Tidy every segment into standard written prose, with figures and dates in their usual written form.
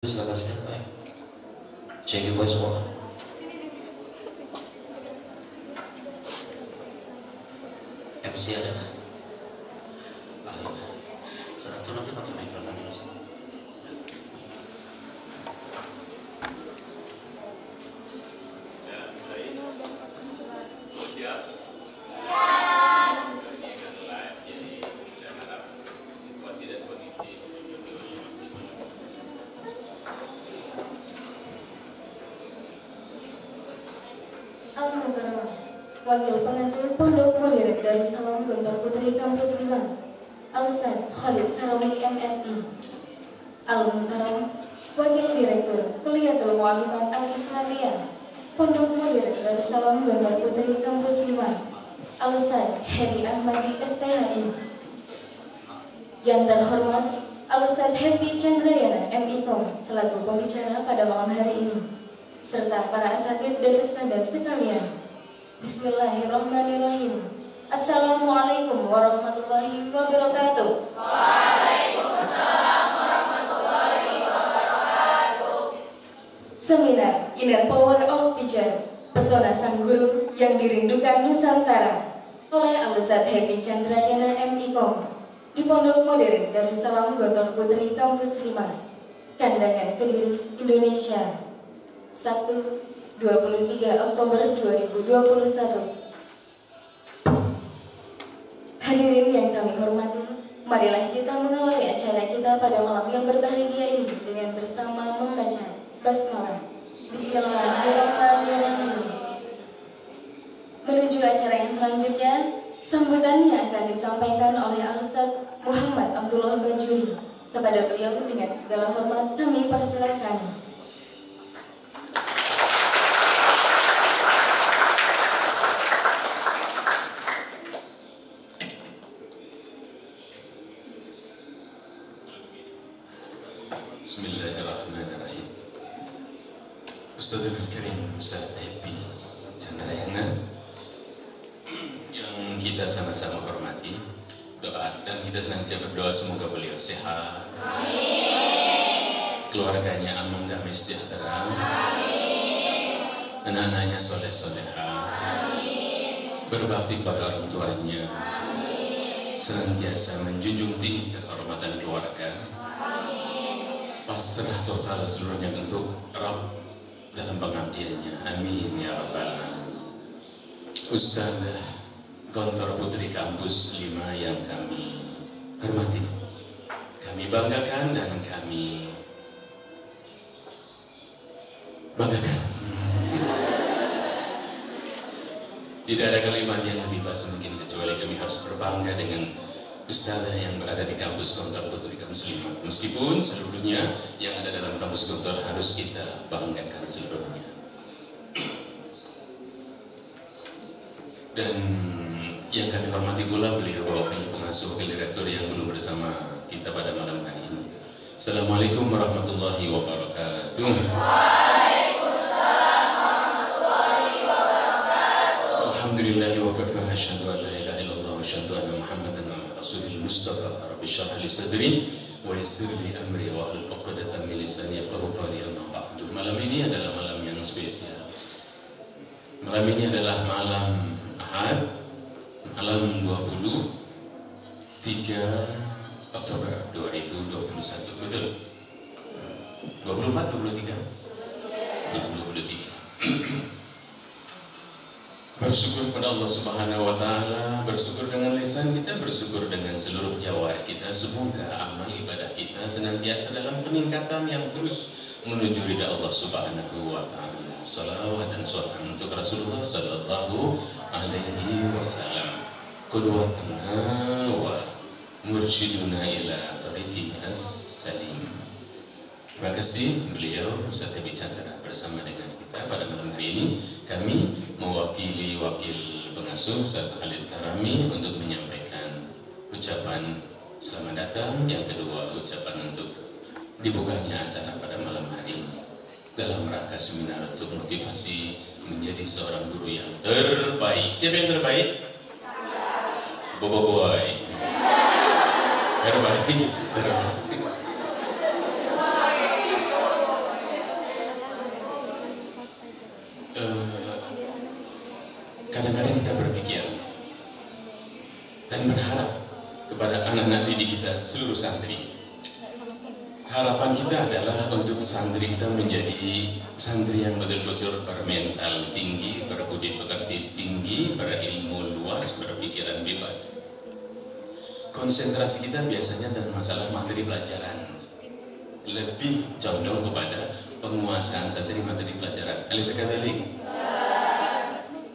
Silakan standby. Cek boy semua. MC adalah Alina. Satu nanti pakai mikrofon ini. Wakil Pengasuh Pondok Modern Darussalam Gontor Putri Kampus 5 Al-Ustaz Khalid Karami MSI. Al-Mukarram Wakil Direktur Kuliatul Mu'alimat Al-Islamiyah Pondok Modern Darussalam Gontor Putri Kampus 5 Al-Ustaz Heri Ahmadi STHI. Yang terhormat Al-Ustaz Happy Chandrayana MIKOM selaku pembicara pada malam hari ini, serta para asatidz dan ustadzat sekalian. Bismillahirrahmanirrahim. Assalamualaikum warahmatullahi wabarakatuh. Waalaikumsalam warahmatullahi wabarakatuh. Seminar Inner Power of Teacher, Pesona Sang Guru yang Dirindukan Nusantara oleh Al-Ustaz Happy Chandrayana MIKOM di Pondok Modern Darussalam Gontor Putri Kampus 5, Kandangan Kediri, Indonesia. Sabtu 23 Oktober 2021. Hadirin yang kami hormati, marilah kita mengawali acara kita pada malam yang berbahagia ini dengan bersama membaca basmalah. Bismillahirrahmanirrahim. Menuju acara yang selanjutnya, sambutannya akan disampaikan oleh Al-Ustaz Muhammad Abdullah Bajuri. Kepada beliau dengan segala hormat kami persilakan. Bismillahirrahmanirrahim. Ustadzul Karim Ustadz Happy Chandrayana yang kita sama-sama hormati, doakan kita senantiasa berdoa semoga beliau sehat, amin. Keluarganya aman, damai, sejahtera, amin. Anak-anaknya soleh-soleha, amin. Berbakti pada orang tuanya, amin. Senantiasa menjunjung tinggi kehormatan keluarga, pasrah total seluruhnya untuk Rabb dalam pengabdiannya, amin ya rabbal alamin. Ustazah Gontor Putri Kampus 5 yang kami hormati, kami banggakan dan kami banggakan. Tidak ada kalimat yang lebih pas mungkin kecuali kami harus berbangga dengan Ustazah yang berada di kampus Gontor Putri Kampus 5. Meskipun seluruhnya yang ada dalam kampus Gontor harus kita banggakan seluruhnya. Dan yang kami hormati pula beliau wakil pengasuh, wakil direktur yang belum bersama kita pada malam hari ini. Assalamualaikum warahmatullahi wabarakatuh. Waalaikumsalam warahmatullahi wabarakatuh. Alhamdulillahi wa kafa, asyhadu an la ilaha illallah wa asyhadu anna Muhammadan Rasulul Mustafa. Rabbi shrah li sadri wa yassir li amri wa hlul 'uqdatam min lisani yafqahu qawli. Amma ba'du. Malam ini adalah malam yang spesial. Malam ini adalah malam Ahad, malam 23 Oktober 2021. Betul? 24 23? 23. Bersyukur pada Allah Subhanahu wa Ta'ala, bersyukur dengan lisan kita, bersyukur dengan seluruh jawari kita. Semoga amal ibadah kita senantiasa dalam peningkatan yang terus menuju ridha Allah Subhanahu wa Ta'ala. Salawat dan salam untuk Rasulullah Sallallahu Alaihi Wasallam, qudwatuna wa mursyiduna ila tariqi as-salim. Terima kasih beliau Ustaz Happy Chandra bersama dengan kita pada malam hari ini. Kami mewakili wakil pengasuh Ustaz Khalid Karami untuk menyampaikan ucapan selamat datang. Yang kedua, ucapan untuk dibukanya acara pada malam hari ini dalam rangka seminar untuk motivasi menjadi seorang guru yang terbaik. Siapa yang terbaik? Bobo Boy. Terbaik. kadang-kadang kita berpikir dan berharap kepada anak-anak didik kita, seluruh santri. Harapan kita adalah untuk santri kita menjadi santri yang betul-betul bermental tinggi, berbudi pekerti tinggi, berilmu luas, berpikiran bebas. Konsentrasi kita biasanya dalam masalah materi pelajaran, lebih condong kepada penguasaan santri materi pelajaran. Alisa Katolik.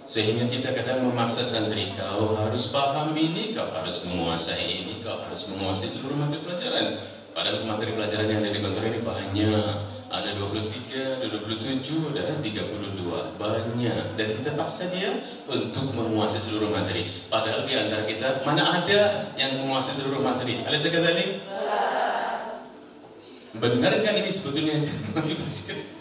Sehingga kita kadang memaksa santri, kau harus paham ini, kau harus menguasai ini, kau harus menguasai seluruh materi pelajaran. Padahal materi pelajaran yang ada di kantor ini banyak, ada 23, ada 27, ada 32, banyak. Dan kita paksa dia untuk menguasai seluruh materi. Padahal di antara kita, mana ada yang menguasai seluruh materi? Alisa Katolik? Benarkah ini sebetulnya motivasi?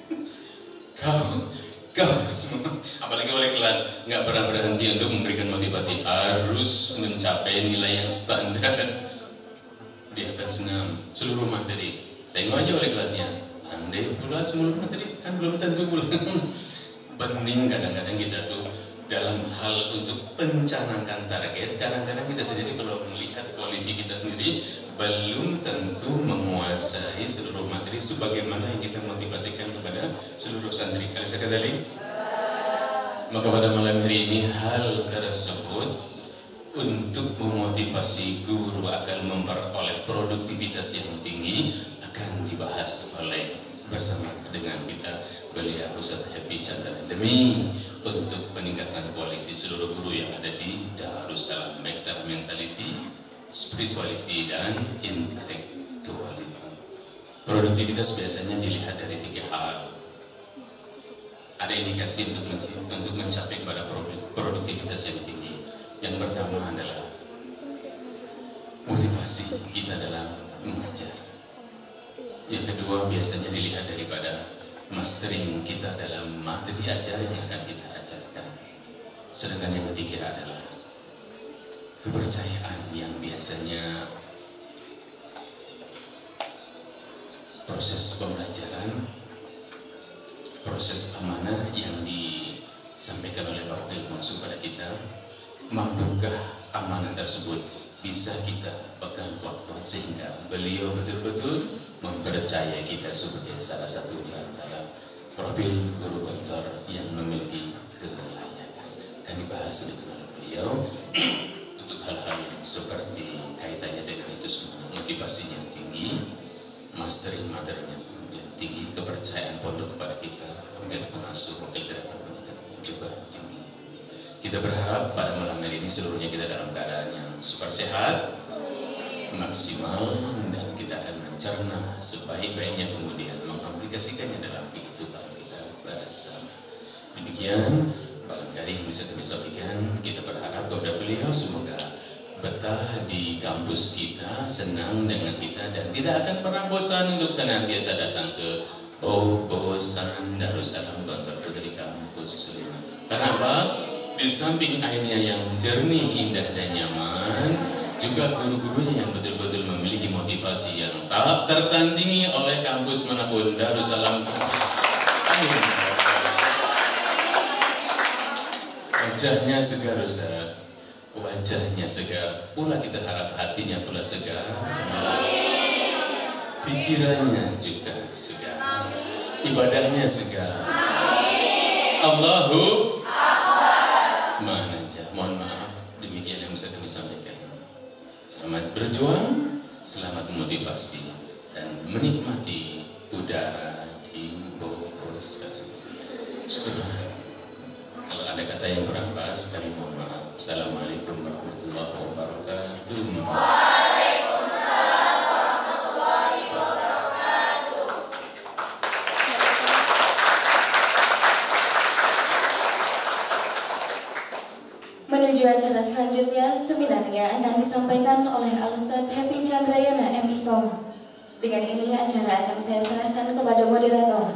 Kau semua, apalagi oleh kelas, nggak pernah berhenti untuk memberikan motivasi, harus mencapai nilai yang standar di atas 6 seluruh materi. Tengok aja oleh kelasnya, andai pula seluruh materi kan belum tentu pula. Bening kadang-kadang kita tuh dalam hal untuk pencanangkan target, kadang-kadang kita sendiri kalau melihat quality kita sendiri belum tentu menguasai seluruh materi sebagaimana yang kita motivasikan kepada seluruh santri. Alisa Katolik? Maka pada malam hari ini hal tersebut untuk memotivasi guru akan memperoleh produktivitas yang tinggi akan dibahas oleh bersama dengan kita beliau Ustaz Happy Chandra demi untuk peningkatan kualitas seluruh guru yang ada di Darussalam, baik secara mentality, spirituality, dan intellectuality. Produktivitas biasanya dilihat dari 3 hal. Ada indikasi untuk mencapai pada produktivitas yang tinggi. Yang pertama adalah motivasi kita dalam mengajar. Yang kedua biasanya dilihat daripada mastering kita dalam materi ajar yang akan kita ajarkan. Sedangkan yang ketiga adalah kepercayaan yang biasanya proses pembelajaran, proses amanah yang disampaikan oleh Bapak Ilmu langsung pada kita, mampukah amanah tersebut bisa kita pegang kuat-kuat sehingga beliau betul-betul mempercayai kita sebagai salah satu di antara profil guru kantor yang memiliki kelayakan. Dan dibahas oleh beliau untuk hal-hal yang seperti kaitannya dengan itu semua, motivasinya yang tinggi, mastering materinya yang tinggi, kepercayaan pondok kepada kita, menjadi pengasuh, wakil direktur kita juga tinggi. Kita berharap pada malam hari ini seluruhnya kita dalam keadaan yang super sehat, maksimal, dan kita akan mencerna sebaik-baiknya kemudian mengaplikasikannya dalam kehidupan kita bersama. Demikian barangkali yang bisa kami sampaikan. Kita berharap kepada beliau semoga betah di kampus kita, senang dengan kita, dan tidak akan pernah bosan untuk senantiasa datang ke bosan Darussalam Gontor Putri Kampus 5. Karena apa? Di samping airnya yang jernih, indah, dan nyaman, juga guru-gurunya yang betul-betul memiliki motivasi yang tak tertandingi oleh kampus manapun. Darussalam. Amin. Wajahnya segar, Ustaz. Wajahnya segar. Pula kita harap hatinya pula segar. Pikirannya juga segar. Ibadahnya segar. Allahu Akbar. Mohon maaf, demikian yang bisa kami sampaikan. Selamat berjuang, selamat memotivasi, dan menikmati udara di Bosan. Syukurlah. Kalau ada kata yang kurang pas, kami mohon maaf. Assalamualaikum warahmatullahi wabarakatuh. Waalaikumsalam warahmatullahi wabarakatuh. Menuju acara selanjutnya, seminarnya akan disampaikan oleh Al-Ustaz Happy Chandrayana M.Ikom. Dengan ini acara akan saya serahkan kepada moderator.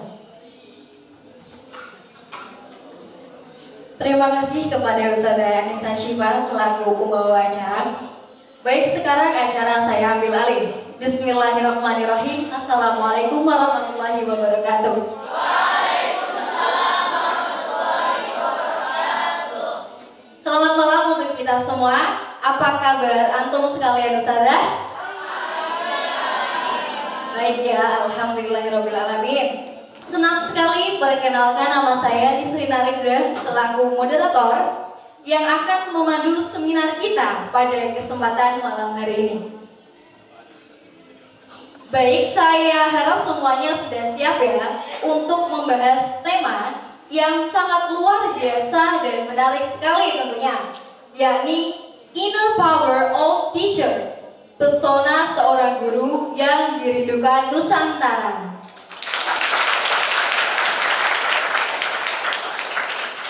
Terima kasih kepada Ustazah Anissa Syifa selaku pembawa acara. Baik, sekarang acara saya ambil alih. Bismillahirrahmanirrahim. Assalamualaikum warahmatullahi wabarakatuh. Waalaikumsalam warahmatullahi wabarakatuh. kabar antum sekalian Ustazah? Baik ya, alhamdulillahirrabbilalamin. Senang sekali perkenalkan, nama saya Isri Narifdah selaku moderator yang akan memandu seminar kita pada kesempatan malam hari ini. Baik, saya harap semuanya sudah siap ya untuk membahas tema yang sangat luar biasa dan menarik sekali tentunya, yakni Inner Power of Teacher. Pesona seorang guru yang dirindukan Nusantara.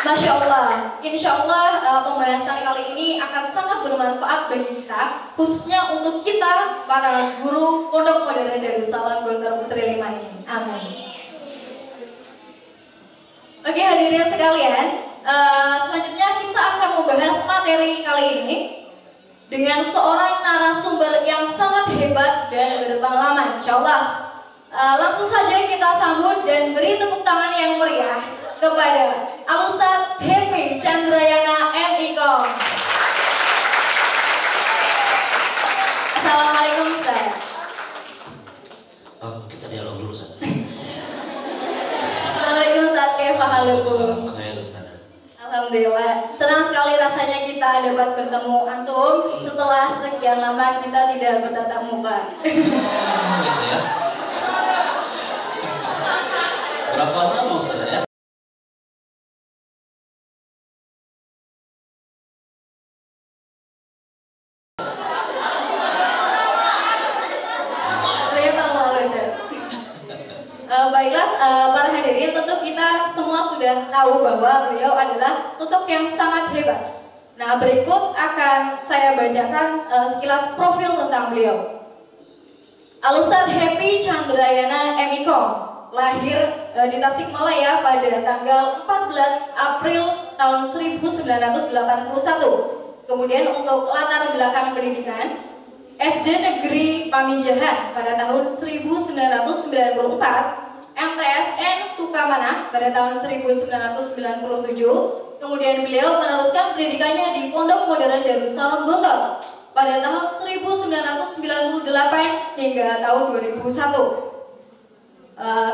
Masya Allah, insya Allah pembahasan kali ini akan sangat bermanfaat bagi kita, khususnya untuk kita para guru Pondok Modern Darussalam Gontor Putri 5 ini. Amin. Oke hadirin sekalian, selanjutnya kita akan membahas materi kali ini dengan seorang narasumber yang sangat hebat dan berpengalaman, insya Allah. Langsung saja kita sambut dan beri tepuk tangan yang meriah kepada Al-Ustadz Happy Chandrayana M.Icom. Assalamualaikum Ustaz. Kita dialog dulu Ustaz. Assalamualaikum Ustaz, kayak halukum. Ustaz. Alhamdulillah, senang sekali rasanya kita dapat bertemu antum setelah sekian lama kita tidak bertatap muka. Gitu ya. Berapa lama Ustaz ya? Baiklah, para hadirin, tentu kita semua sudah tahu bahwa beliau adalah sosok yang sangat hebat. Nah, berikut akan saya bacakan sekilas profil tentang beliau. Al-Ustadz Happy Chandrayana M.Icom lahir di Tasikmalaya pada tanggal 14 April tahun 1981. Kemudian untuk latar belakang pendidikan, SD Negeri Pamijahan pada tahun 1994, MTSN Sukamana pada tahun 1997. Kemudian beliau meneruskan pendidikannya di Pondok Modern Darussalam Gontor pada tahun 1998 hingga tahun 2001.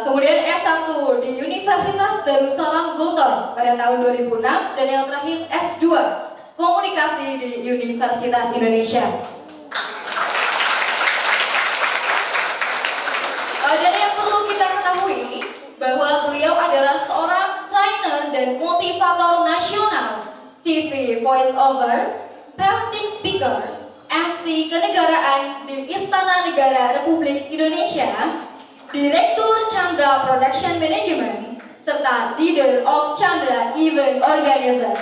Kemudian S1 di Universitas Darussalam Gontor pada tahun 2006 dan yang terakhir S2 Komunikasi di Universitas Indonesia. Dan yang perlu kita ketahui bahwa beliau adalah seorang trainer dan motivator nasional, TV voice over, parenting speaker, MC kenegaraan di Istana Negara Republik Indonesia, Direktur Chandra Production Management, serta leader of Chandra Event Organizer.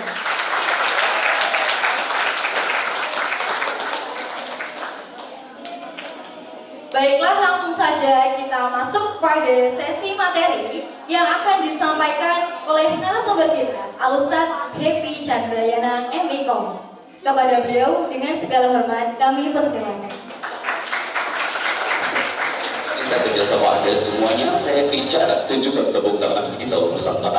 Baiklah, langsung saja kita masuk pada sesi materi yang akan disampaikan oleh narasumber kita, Al-Ustadz Happy Chandrayana M.Icom. Kepada beliau dengan segala hormat kami persilakan. Kita kerjasama ada semuanya. Saya bicara, tunjukkan tepuk tangan kita bersama.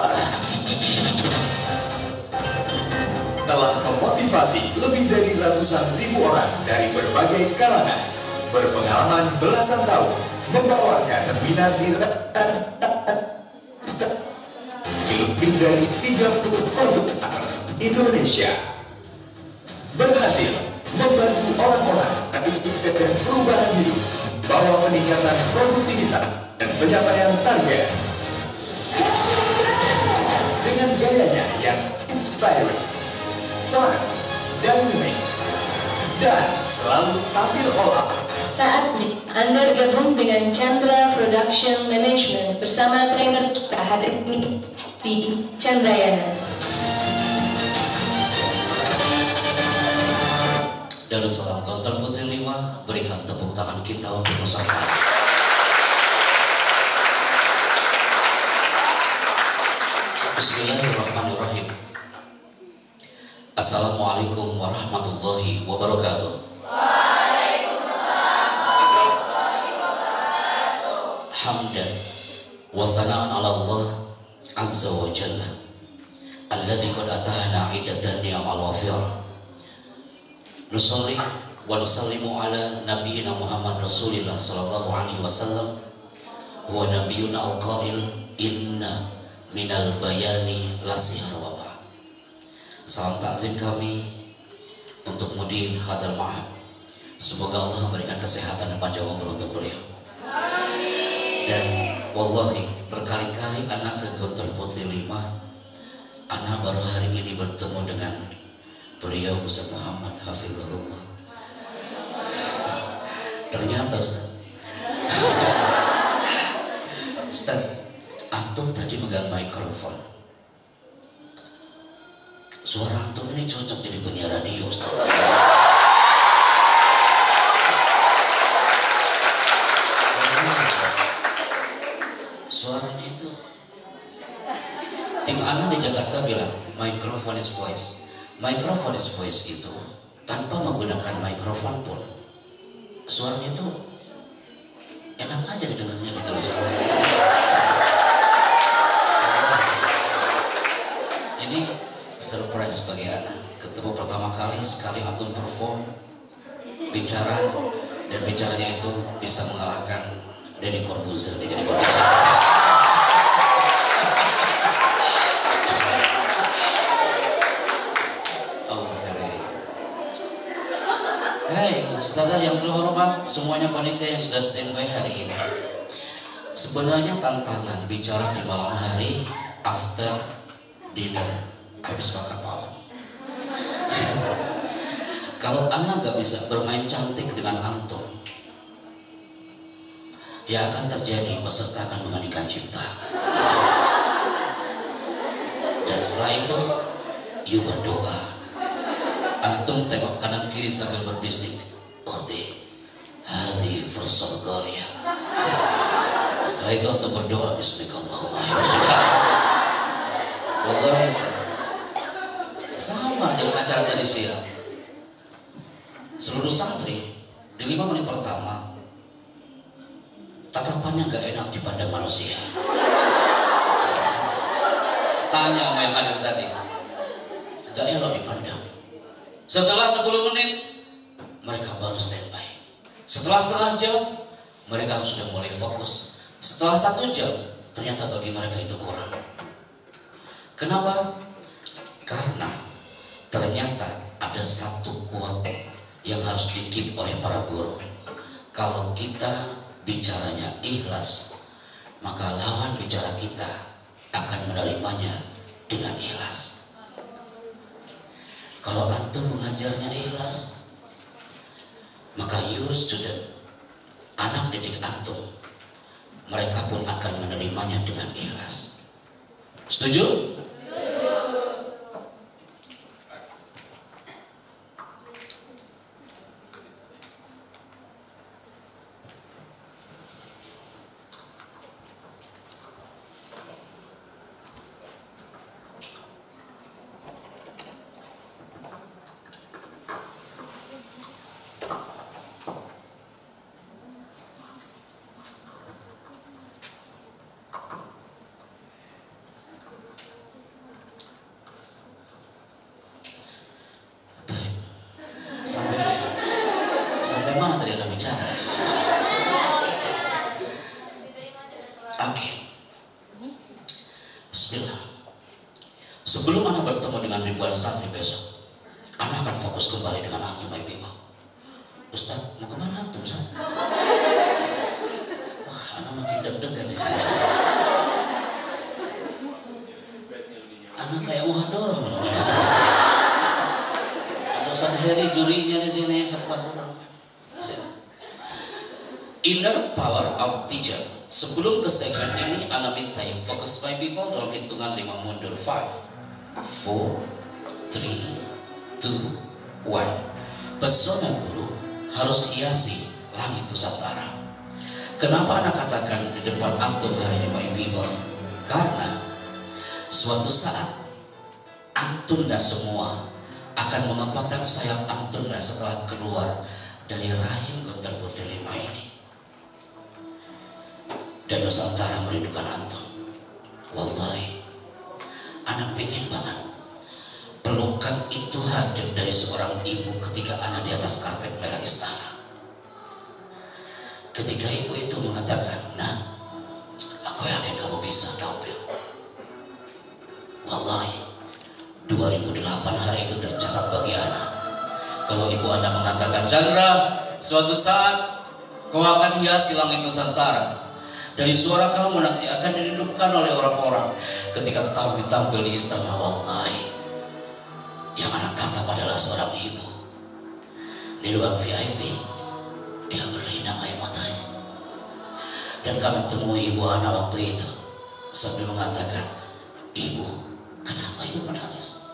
Telah memotivasi lebih dari ratusan ribu orang dari berbagai kalangan. Berpengalaman belasan tahun membawakan seminar di lebih dari 30 kota besar Indonesia. Berhasil membantu orang-orang untuk sukses dan perubahan hidup, bawa peningkatan produktivitas dan pencapaian target. Dengan gayanya yang inspiring, fun, dynamic, dan selalu tampil all out. Saatnya Anda bergabung dengan Chandra Production Management bersama trainer kita hari ini di Chandrayana. Darussalam Gontor Putri 5, berikan tepuk tangan kita untuk Nusantara. Bismillahirrahmanirrahim. Assalamualaikum warahmatullahi wabarakatuh. Hamdan wa sana'an ala Allah azza wa jalla alladhi qad atana iddatan ni'amal wafir. Nusalli wa nusallimu ala nabiyyina Muhammad Rasulillah sallallahu alaihi wasallam wa nabiyyuna al-qail inna minal bayani lasihar wa ba'd. Salam takzim kami untuk Mudir Hadal Ma'had. Semoga Allah memberikan kesehatan dan panjang umur untuk beliau. Amin. Dan wallahi berkali-kali anak ke Gontor Putri 5, anak baru hari ini bertemu dengan beliau Ustaz Muhammad Hafizahullah. Ternyata Ustaz, antum tadi megang mikrofon. Suara antum ini cocok jadi penyiar radio, Ustaz. Suaranya itu tim anak di Jakarta bilang microphone is voice. Microphone is voice itu tanpa menggunakan mikrofon pun suaranya itu enak aja didengarnya kita bisa. Ini surprise bagi anak. Ketemu pertama kali sekali antum perform bicara, dan bicaranya itu bisa mengalahkan Deddy Corbuzier jadi produser. Hai ustazah yang terhormat, semuanya panitia yang sudah standby hari ini. Sebenarnya tantangan bicara di malam hari after dinner, habis makan malam. Kalau anak gak bisa bermain cantik dengan antum, ya akan terjadi peserta akan menganikan cipta. Dan setelah itu, you berdoa. Antum tengok kanan kiri sambil berbisik, Ode, hadi fursal ghalia. Setelah itu antum berdoa, Bismillahirrahmanirrahim. Wallahi sama dengan acara tadi siang. Seluruh santri di 5 menit pertama tatapannya gak enak dipandang manusia. Tanya sama yang hadir tadi, gak elok dipandang. Setelah 10 menit mereka baru standby. Setelah setengah jam mereka sudah mulai fokus. Setelah 1 jam ternyata bagi mereka itu kurang. Kenapa? Karena ternyata ada satu quote yang harus dikip oleh para guru. Kalau kita bicaranya ikhlas, maka lawan bicara kita akan menerimanya dengan ikhlas. Kalau antum mengajarnya ikhlas, maka your student, anak didik antum, mereka pun akan menerimanya dengan ikhlas. Setuju? Sampai mana tadi Anda bicara? Oke. Bismillah. Sebelum Anda bertemu dengan ribuan santri besok, Anda akan fokus kembali dengan antum my people. Ustaz, mau kemana antum, Ustaz? Wah, Anda makin deg-degan di sini. Anda kayak muhadharah malam-malam. Ustaz Heri jurinya di sini, Inner power of teacher. Sebelum ke segmen ini, Anda minta yang fokus my people dalam hitungan 5 mundur. 5, 4, 3, 2, 1. Pesona guru harus hiasi langit Nusantara. Kenapa Anda katakan di depan antum hari ini my people? Karena suatu saat antum dan semua akan mengepakkan sayap antum setelah keluar dari rahim Gontor Putri 5 ini. Dan Nusantara merindukan antum. Wallahi, anak pengen banget pelukan itu hadir dari seorang ibu ketika anak di atas karpet merah istana. Ketika ibu itu mengatakan, "Nah, aku yakin kamu bisa tampil." Wallahi, 2008 hari itu tercatat bagi anak. Kalau ibu Ana mengatakan, "Chandra, suatu saat kau akan hiasi langit Nusantara. Dari suara kamu nanti akan dirindukan oleh orang-orang." Ketika tampil di istana, wallahi, yang anak tatap adalah seorang ibu. Di ruang VIP, dia berlinang air matanya. Dan kami temui ibu Ana waktu itu sambil mengatakan, "Ibu, kenapa ibu menangis?"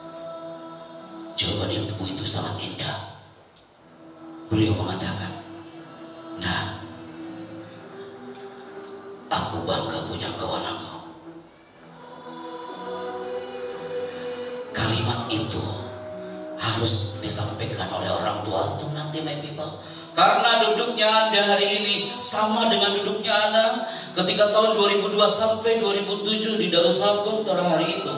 Jawaban ibu itu sangat indah. Beliau mengatakan, "Nah, aku bangga punya kau anakku." Kalimat itu harus disampaikan oleh orang tua antum nanti, my people. Karena duduknya Anda hari ini sama dengan duduknya Anda ketika tahun 2002 sampai 2007 di Darussalam Guntur hari itu.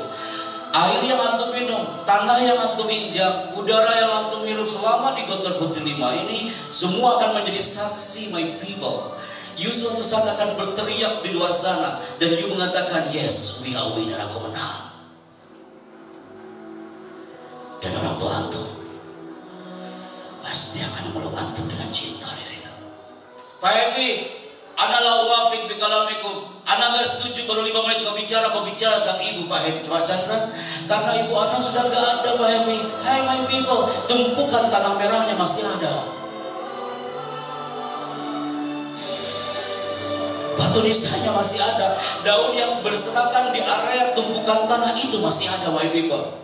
Air yang antum minum, tanah yang antum injak, udara yang antum hirup selama di Gontor Putri 5 ini, semua akan menjadi saksi, my people. You suatu saat akan berteriak di luar sana dan you mengatakan, "Yes, we are winner, aku menang." Dan orang tua antum pasti akan memeluk antum dengan cinta di situ. Pak Epi, ana la uwafiq bi kalamikum. Ana enggak setuju baru 5 menit kau bicara tentang ibu Pak Epi Chandra. Karena ibu ana sudah enggak ada, Pak Epi. Hey my people, tumpukan tanah merahnya masih ada. Batu nisannya masih ada. Daun yang berserakan di area tumpukan tanah itu masih ada, my people.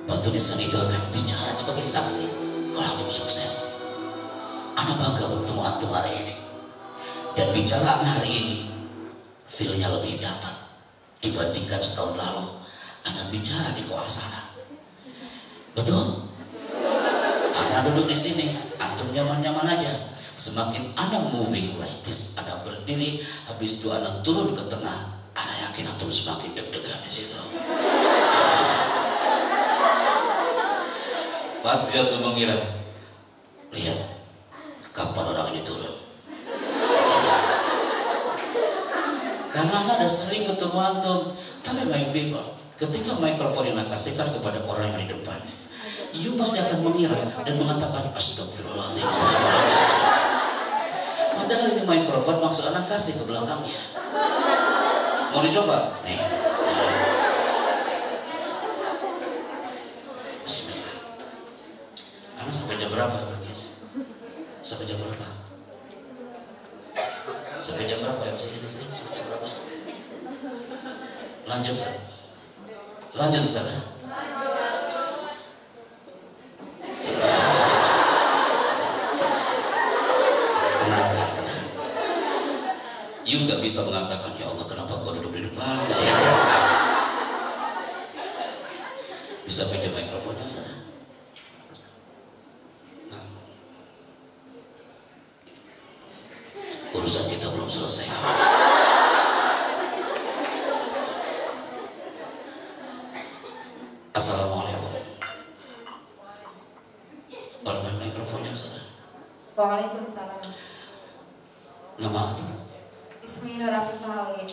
Batu nisan itu akan bicara sebagai saksi kalau antum sukses. Ana bangga bertemu antum hari ini. Dan bicara Ana hari ini, feel-nya lebih dapat dibandingkan setahun lalu Ana bicara di Goa sana. Betul? Ana duduk di sini, antum nyaman-nyaman aja. Semakin Ana moving like this, Ana berdiri, habis itu Ana turun ke tengah, Ana yakin antum semakin deg-degan di situ. Pasti antum mengira, lihat kapan orang ini turun. Karena Anda ada sering ketemu antum. Tapi my people, ketika mikrofon yang Anda kasihkan kepada orang yang di depan, you pasti akan mengira dan mengatakan, "Astagfirullahaladzim." Padahal ini mikrofon maksud Anda kasih ke belakangnya. Mau dicoba? Nih. Bismillah. Anda sampai jam berapa, Bagis? Sampai jam berapa? Sampai jam berapa yang sini sampai jam berapa? Lanjut Ustaz. Lanjut Ustaz. Tenang. You nggak bisa mengatakan, "Ya Allah, kenapa gua duduk di depan?" Bisa beda mikrofonnya sana. Urusan kita belum selesai. Assalamualaikum. Organ mikrofonnya sana. Waalaikumsalam. Nama antum? Bismillahirrahmanirrahim.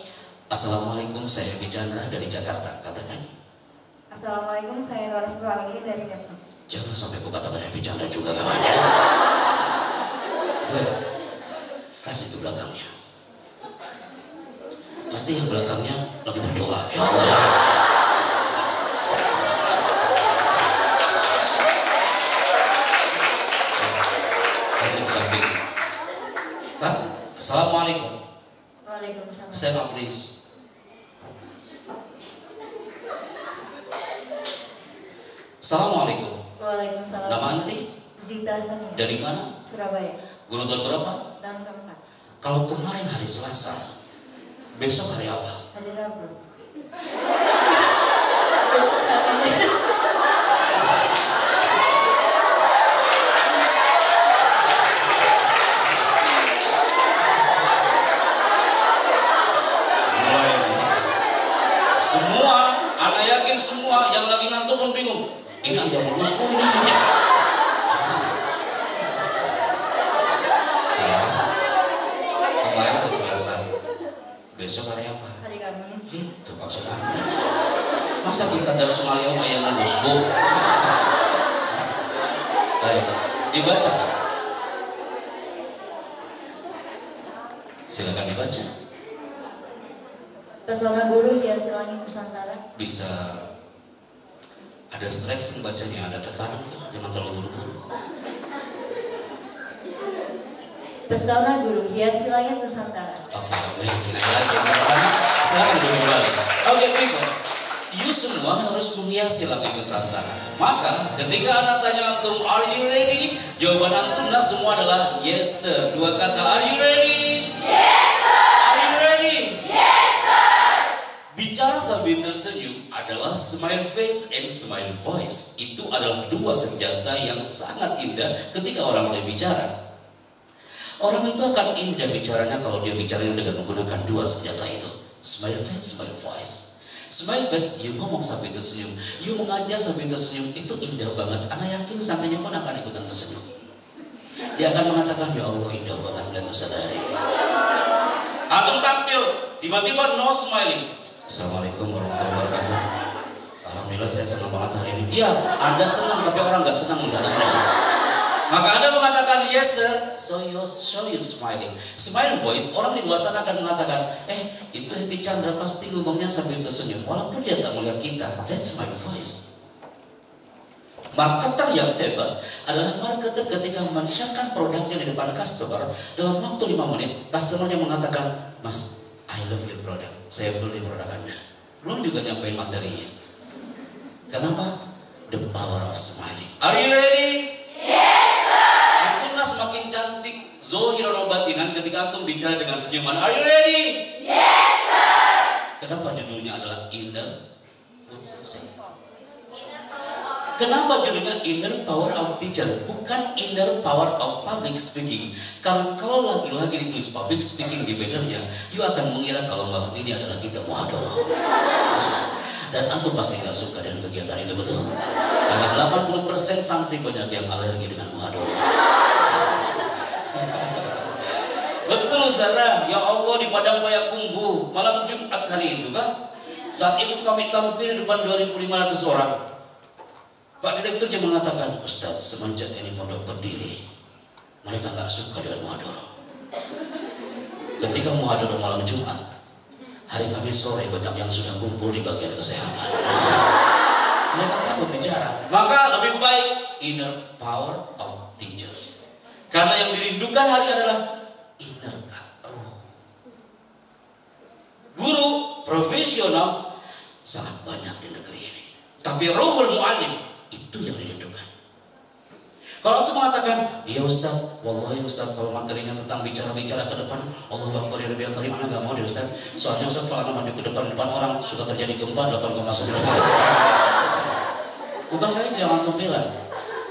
Assalamualaikum, saya Chandra dari Jakarta. Katakan. Assalamualaikum, saya Norafil Ali dari Depok. Jangan sampai aku katakan Chandra juga kawannya. Kasih ke belakangnya. Pasti yang belakangnya lagi berdoa. Ya Allah. Kasih ke samping. Kak, assalamualaikum. Waalaikumsalam. Stand up please. Assalamualaikum. Waalaikumsalam. Nama anti? Zita Sani. Dari mana? Surabaya. Guru tahun berapa? Tahun keempat. Kalau kemarin hari Selasa, besok hari apa? Hari Rabu. Semua, anak yakin semua yang lagi ngantuk pun bingung. Ini ayam mulusku ini. Kemarin hari Selasa, besok hari apa? Hari Kamis. Itu maksudnya. Masa kita dari Sumalia ayam mulusku? Baik, dibaca. Silakan dibaca. Pesona guru hiasi langit Nusantara. Bisa ada stres bacanya, ada tekanan kah? Jangan terlalu buru-buru. Pesona guru hiasi langit Nusantara. Oke, amazing. Ada lagi yang mana? Silakan dulu kembali. Oke, people. You semua harus menghiasi langit Nusantara. Maka ketika anak tanya antum, are you ready? Jawaban antum semua adalah yes sir. Dua kata, are you ready? Yes, sir. Are you ready? Yes, sir. Bicara sambil tersenyum adalah smile face and smile voice. Itu adalah dua senjata yang sangat indah ketika orang mulai bicara. Orang itu akan indah bicaranya kalau dia bicara dengan menggunakan dua senjata itu. Smile face, smile voice. Smile face, you ngomong sampai tersenyum, you mengajar sampai tersenyum, itu indah banget. Anak yakin santainya pun akan ikutan tersenyum. Dia akan mengatakan, ya Allah indah banget melihat Ustaz hari ini. Antum tampil, tiba-tiba no smiling. Assalamualaikum warahmatullahi wabarakatuh. Alhamdulillah saya senang banget hari ini. Iya, Anda senang tapi orang nggak senang melihat Anda. Maka Anda mengatakan yes sir, so you smiling. Smile voice, orang di luar sana akan mengatakan, itu Happy Chandra pasti ngomongnya sambil tersenyum, walaupun dia tak melihat kita. That's my voice. Marketer yang hebat adalah marketer ketika men-share-kan produknya di depan customer, dalam waktu 5 menit, customernya mengatakan, Mas, I love your product, saya beli produk Anda. Belum juga nyampein materinya. Kenapa? The power of smiling. Are you ready? Semakin cantik zohiran batinan ketika antum bicara dengan senyuman. Are you ready? Yes, sir. Kenapa judulnya adalah inner? Kenapa judulnya inner power of teacher, bukan inner power of public speaking? Karena kalau lagi-lagi ditulis public speaking di bannernya, you akan mengira kalau malam ini adalah kita muhadharah. Dan antum pasti nggak suka dengan kegiatan itu, betul? Karena 80% santri banyak yang alergi dengan muhadharah. Betul Ustaz, ya Allah di Padang Payakumbuh malam Jumat hari itu kan, saat itu kami tampil di depan 2.500 orang. Pak Direkturnya mengatakan, Ustaz semenjak ini pondok berdiri, mereka nggak suka dengan muhadharah. Ketika muhadharah malam Jumat, hari Kamis sore banyak yang sudah kumpul di bagian kesehatan. Mereka takut bicara. Maka lebih baik inner power of teachers. Karena yang dirindukan hari adalah inner ruh. Guru profesional sangat banyak di negeri ini, tapi ruhul mu'allim itu yang dirindukan. Kalau itu mengatakan, iya Ustaz, wallahi Ustaz, kalau materinya tentang bicara-bicara ke depan, Allah Akbar ya Rabbi Karim, anak gak mau deh Ustaz. Soalnya Ustaz kalau anak maju ke depan orang suka terjadi gempa 8,9. Bukankah itu yang antum bilang?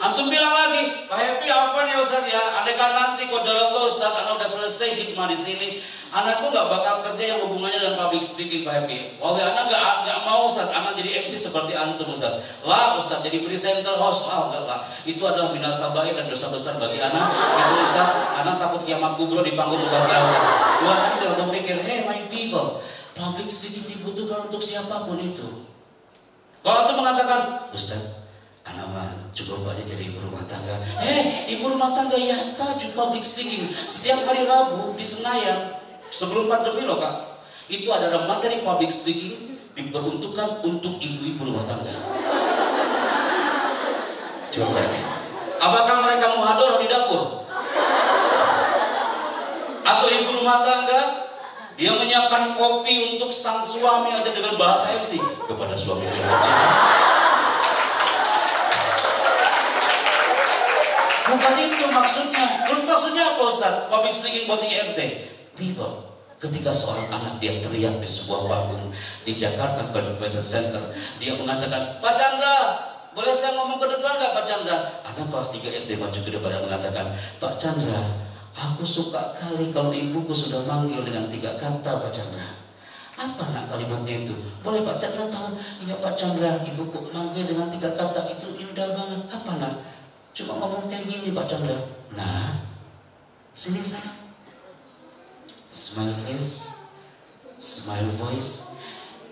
Antum bilang lagi, Pak Happy apa nih Ustaz ya? Andaikan nanti qadarullah Ustaz, anak udah selesai hikmah di sini, anak tuh nggak bakal kerja yang hubungannya dengan public speaking, Pak Happy. Wallahi anak nggak mau Ustaz, anak jadi MC seperti antum Ustaz. Lah Ustaz jadi presenter host, enggak lah. Itu adalah minal kabair dan dosa besar bagi anak. Itu Ustaz, anak takut kiamat kubro di panggung Ustaz ya Ustaz. Bukan itu antum pikir, hey my people, public speaking dibutuhkan untuk siapapun itu. Kalau antum mengatakan, Ustaz, anak mah cukup aja jadi ibu rumah tangga. Ibu rumah tangga ya tajuk public speaking setiap hari Rabu di Senayan sebelum pandemi loh Kak. Itu adalah materi public speaking diperuntukkan untuk ibu-ibu rumah tangga. Coba, apakah mereka muhadharah di dapur? Atau ibu rumah tangga dia menyiapkan kopi untuk sang suami aja dengan bahasa MC kepada suami yang bercinta? Bukan itu maksudnya. Terus maksudnya apa Ustaz? Public speaking buat IRT. People, ketika seorang anak dia teriak di sebuah panggung di Jakarta Convention Center, dia mengatakan, Pak Chandra, boleh saya ngomong ke depan nggak Pak Chandra? Anak kelas 3 SD maju ke depan dan mengatakan, Pak Chandra, aku suka kali kalau ibuku sudah manggil dengan 3 kata Pak Chandra. Apa nak kalimatnya itu? Boleh Pak Chandra tahu? Iya Pak Chandra, ibuku manggil dengan 3 kata itu indah banget. Apa nak? Cuma ngomong kayak gini Pak Chandra. Nah, sini saya. Smile face, smile voice.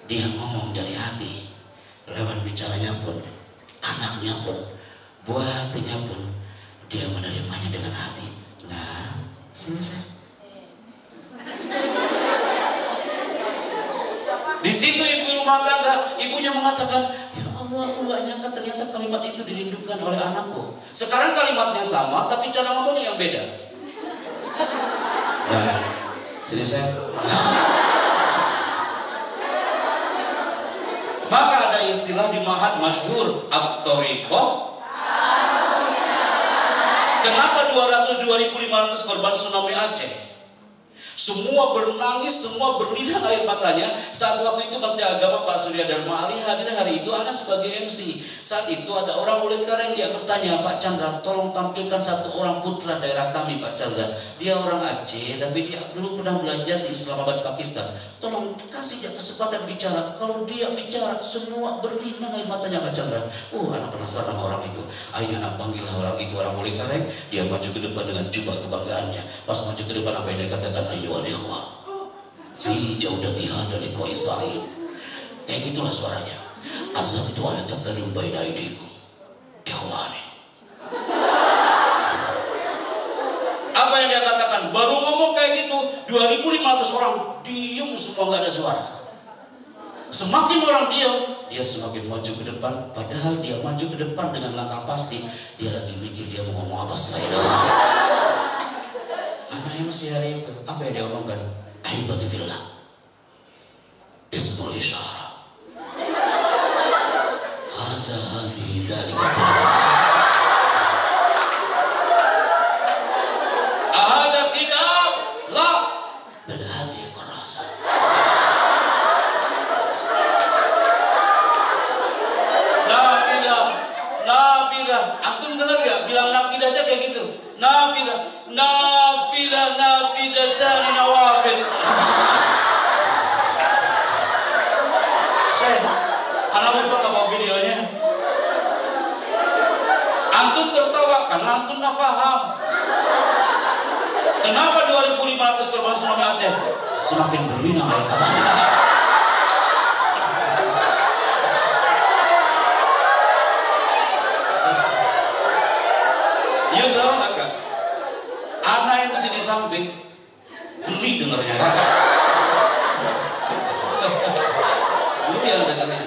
Dia ngomong dari hati. Lawan bicaranya pun, anaknya pun, buah hatinya pun, dia menerimanya dengan hati. Nah, sini saya. Di situ ibu rumah tangga, ibunya mengatakan, ya Allah, aku gak nyangka ternyata kalimat itu dirindukan oleh anakku. Sekarang kalimatnya sama, tapi cara ngomongnya yang beda. Nah, sini saya. Maka ada istilah di Mahat masyhur at-thariqah. Kenapa 2.500 korban tsunami Aceh? Semua bernangis, semua berlinang air matanya. Saat waktu itu Menteri Agama Pak Surya Dharma Ali hadir hari itu, Ana sebagai MC. Saat itu ada orang mulut kareng, dia bertanya, Pak Chandra, tolong tampilkan satu orang putra daerah kami Pak Chandra. Dia orang Aceh, tapi dia dulu pernah belajar di Islamabad, Pakistan. Tolong kasih dia kesempatan bicara. Kalau dia bicara, semua berlinang air matanya Pak Chandra. Anak penasaran sama orang itu. Akhirnya anak panggillah orang itu, orang mulut kareng. Dia maju ke depan dengan jubah kebanggaannya. Pas maju ke depan, apa yang dia katakan? Ayo wal-ikhwah fi jaudati hadal liqa'i sa'id. Kayak gitulah suaranya. Azab itu ada taqaddum baina aidikum ikhwani. Apa yang dia katakan? Baru ngomong kayak gitu 2.500 orang diam semua, nggak ada suara. Semakin orang diam, dia semakin maju ke depan. Padahal dia maju ke depan dengan langkah pasti. Dia lagi mikir dia mau ngomong apa selain itu. Anak MC hari itu, apa yang dia omongkan? Ahibati fillah, ismul isyarah, hada hadi dari kata ada kitab la berhadi kerasa. Nafilah, antum dengar gak? Bilang nafilah aja kayak gitu. Nafidatan nawafid. Anak lupa gak mau videonya. Antum tertawa karena antum gak paham. Kenapa 2.500 korban tsunami Aceh semakin berlinang air matanya? Ya tahu agak. Anak yang mesti di samping geli dengarnya. Geli yang dengarnya.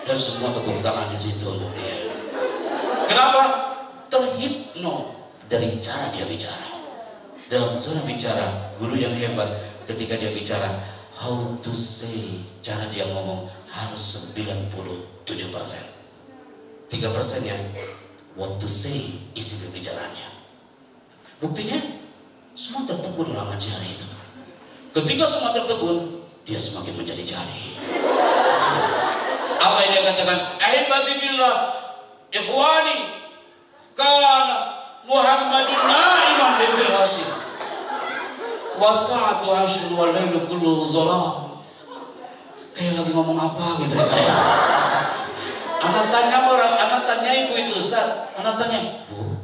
Dan semua tepuk tangan di situ untuk dia. Kenapa? Terhipno dari cara dia bicara. Dalam zona bicara, guru yang hebat ketika dia bicara, how to say, cara dia ngomong harus 97%. 3%-nya what to say, isi pembicaranya. Buktinya semua tertegun dalam acara itu. Ketika semua tertegun, dia semakin menjadi jadi. Apa yang dia katakan? Ahibati fillah, ikhwani, kana Muhammadun na'iman bil hasil. Wasa'atu ashrun wal lailu kullu zalam. Kayak lagi ngomong apa gitu ya. Anak tanya ibu itu, Ustaz. Anak tanya, Bu,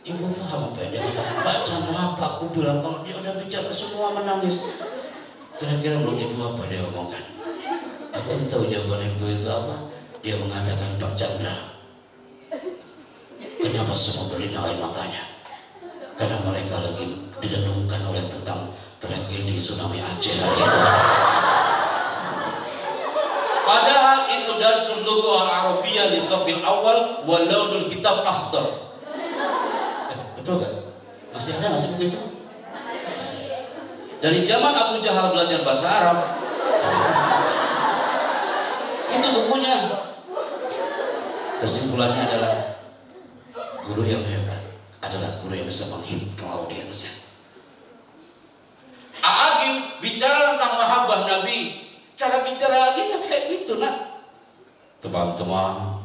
ibu paham apa yang dia katakan? Pak Chandra, apa? Aku bilang kalau dia udah bicara semua menangis. Kira-kira menurut ibu apa dia omongkan? Aku tahu jawaban ibu itu apa? Dia mengatakan, Pak Chandra, kenapa semua berlinang air matanya? Karena mereka lagi direnungkan oleh tentang tragedi tsunami Aceh hari itu. Padahal itu darsul lugha al-arabiyyah li safil awal wa launul kitab akhdar. Betul kan? Masih ada nggak sih begitu? Dari zaman Abu Jahal belajar bahasa Arab. Itu bukunya. Kesimpulannya adalah guru yang hebat adalah guru yang bisa menghipnotis audiensnya. A'agim bicara tentang mahabbah Nabi. Cara bicara dia kayak gitu nak. Teman-teman,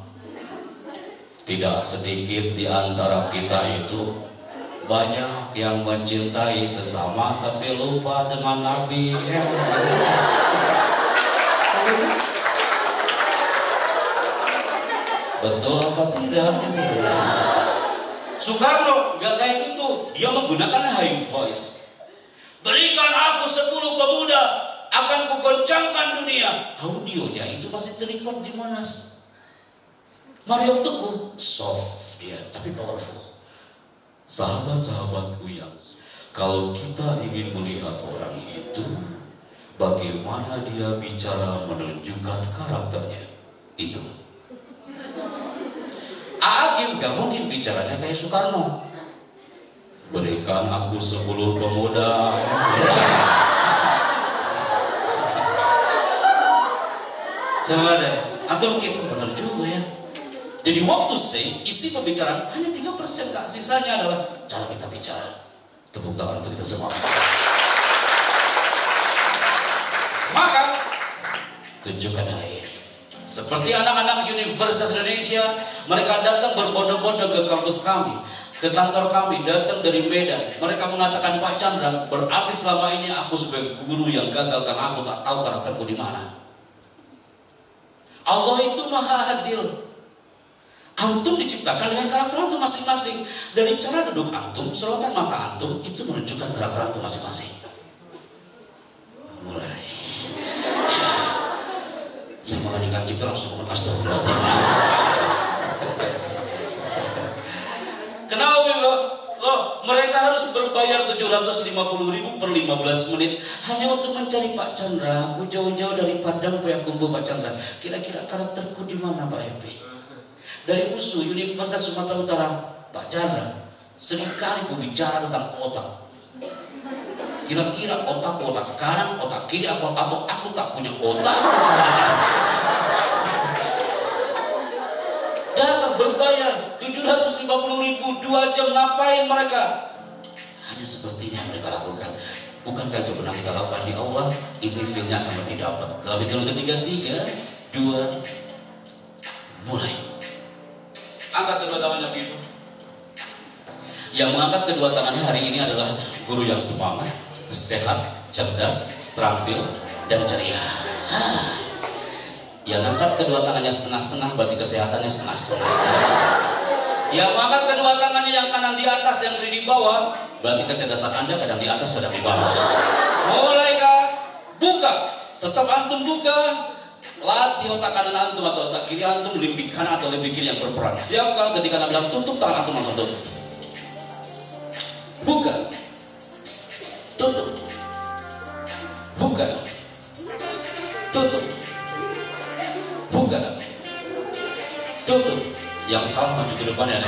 tidak sedikit di antara kita itu Banyak yang mencintai sesama tapi lupa dengan Nabi. Betul apa tidak? Soekarno gak kayak itu. Dia menggunakan high voice. Berikan aku 10 pemuda, akan kugoncangkan dunia. Audionya itu masih terrecord di Monas. Mario Teguh soft dia tapi powerful. Sahabat-sahabatku yang, kalau kita ingin melihat orang itu, bagaimana dia bicara menunjukkan karakternya, itu. Agim gak mungkin bicaranya kayak Soekarno. Berikan aku 10 pemuda. Coba deh, antum mungkin benar juga ya. Jadi waktu isi pembicaraan hanya 3%, Kak. Sisanya adalah cara kita bicara. Tepuk tangan untuk kita semua. Maka tunjukkan hari ini. Seperti anak-anak Universitas Indonesia, mereka datang berbondong-bondong ke kampus kami, ke kantor kami, datang dari Medan. Mereka mengatakan, Pak Chandra, berarti selama ini aku sebagai guru yang gagal karena aku tak tahu karakterku di mana. Allah itu maha adil. Antum diciptakan dengan karakter antum masing-masing. Dari cara duduk antum, sorotan mata antum, itu menunjukkan karakter antum masing-masing. Mulai yang menganikan cipta langsung ngomong astagfirullahaladzim. Kenapa Mbak? Loh, mereka harus berbayar 750.000 per 15 menit hanya untuk mencari Pak Chandra. Aku jauh-jauh dari Padang Payakumbuh Pak Chandra. Kira-kira karakterku di mana Pak Epi? Dari USU Universitas Sumatera Utara, Pak Chandra, seringkali ku bicara tentang otak. Kira-kira otak kanan, otak kiri, atau aku tak punya otak sama sekali. Datang berbayar 750.000 2 jam, ngapain mereka? Hanya seperti ini yang mereka lakukan. Bukankah itu pernah kita lakukan di Allah? Ini feel-nya akan lebih dapat. Dalam hitungan ketiga, 3, 2, mulai. Angkat kedua tangannya begitu. Yang mengangkat kedua tangan hari ini adalah guru yang semangat, sehat, cerdas, terampil, dan ceria. Yang angkat kedua tangannya setengah-setengah berarti kesehatannya setengah-setengah. Yang mengangkat kedua tangannya yang kanan di atas, yang kiri di bawah, berarti kecerdasan Anda kadang di atas, kadang di bawah. Mulai Kak, buka, tetap antum buka. Latih otak kanan antum atau otak kiri antum, lebih kanan atau lebih kiri yang berperan. Siap Kak, ketika Anda bilang tutup, tangan antum langsung tutup. Buka, tutup, buka, tutup, buka, tutup. Yang salah maju ke depan ya.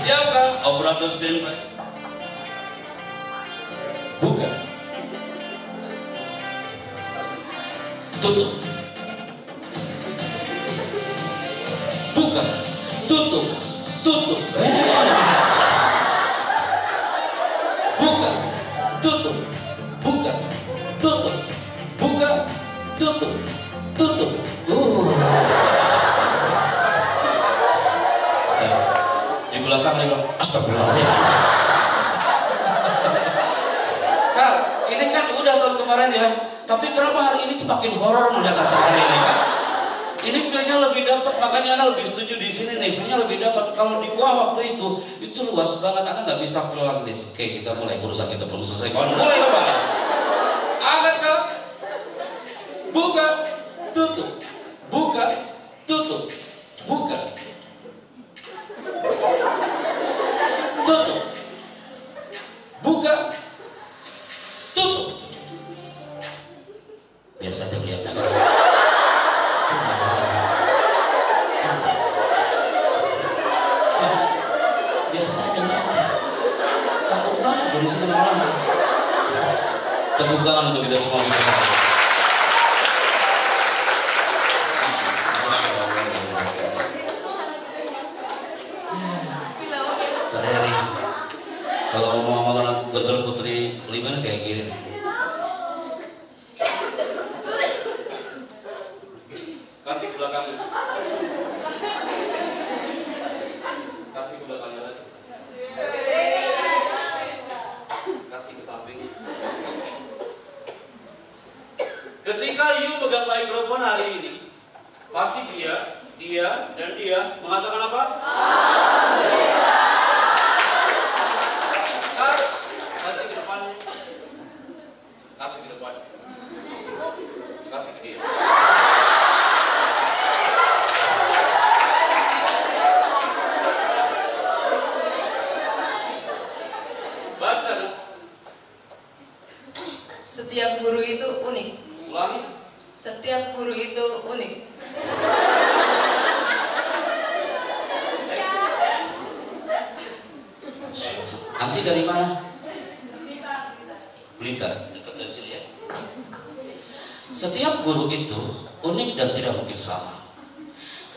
Siap Kak, operator steering Pak. Buka, tutup, buka, tutup, tutup. Buka, tutup, buka, tutup, buka, tutup, tutup. Di belakang dia bilang, astagfirullahaladzim. Kak, ini kan udah tahun kemarin ya, tapi kenapa hari ini semakin horor melihat acara hari ini Kak? Ini feelnya lebih dapat, makanya Anda lebih setuju di sini nih, feelnya lebih dapat. Kalau di gua waktu itu luas banget, Anda nggak bisa feel like this. Oke, kita mulai, urusan kita belum selesai. Kawan, mulai coba. Angkat Kak, buka, tutup, buka, tutup, buka, tutup, buka, tutup. Biasa aja melihatnya kan. Biasa aja melihatnya. Takut kan berisi lama-lama. Tepuk tangan untuk kita semua. Sehari kalau ngomong-ngomong betul Putri Liman kayak gini. Kasih ke belakang. Kasih ke belakangnya lagi. Ketika you pegang mikrofon hari ini, pasti dia, dan dia mengatakan apa? Alhamdulillah. Kasih ke depannya. Kasih ke depan. Kasih ke dia. Baca. Setiap guru itu unik. Ulangi. Setiap guru itu unik. Anti dari mana? Blitar, dekat dari sini ya. Setiap guru itu unik dan tidak mungkin sama.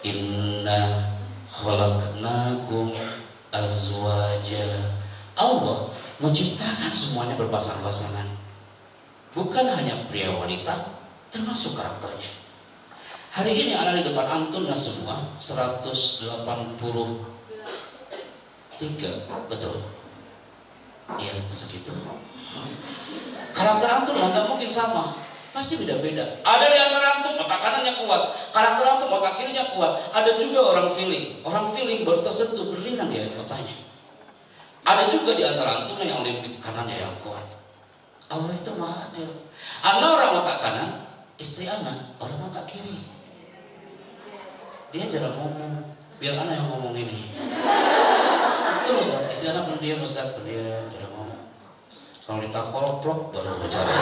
Inna khalaqnakum azwaja. Allah menciptakan semuanya berpasang-pasangan. Bukan hanya pria wanita, termasuk karakternya. Hari ini ada di depan antum semua 183, betul? Iya, segitu. Karakter antum lah nggak mungkin sama, pasti beda-beda. Ada di antara antum otak kanannya kuat, karakter antum otak kirinya kuat. Ada juga orang feeling baru tersentuh berlinang di otaknya. Ada juga di antara antum yang lebih kanannya yang kuat. Allah itu maha adil. Ana orang otak kanan, istri ana orang otak kiri. Dia jarang ngomong, biar ana yang ngomong ini. Terus istri ana pendiam, Ustaz, pendiam, jarang ngomong. Kalau ditakolprok baru bicara.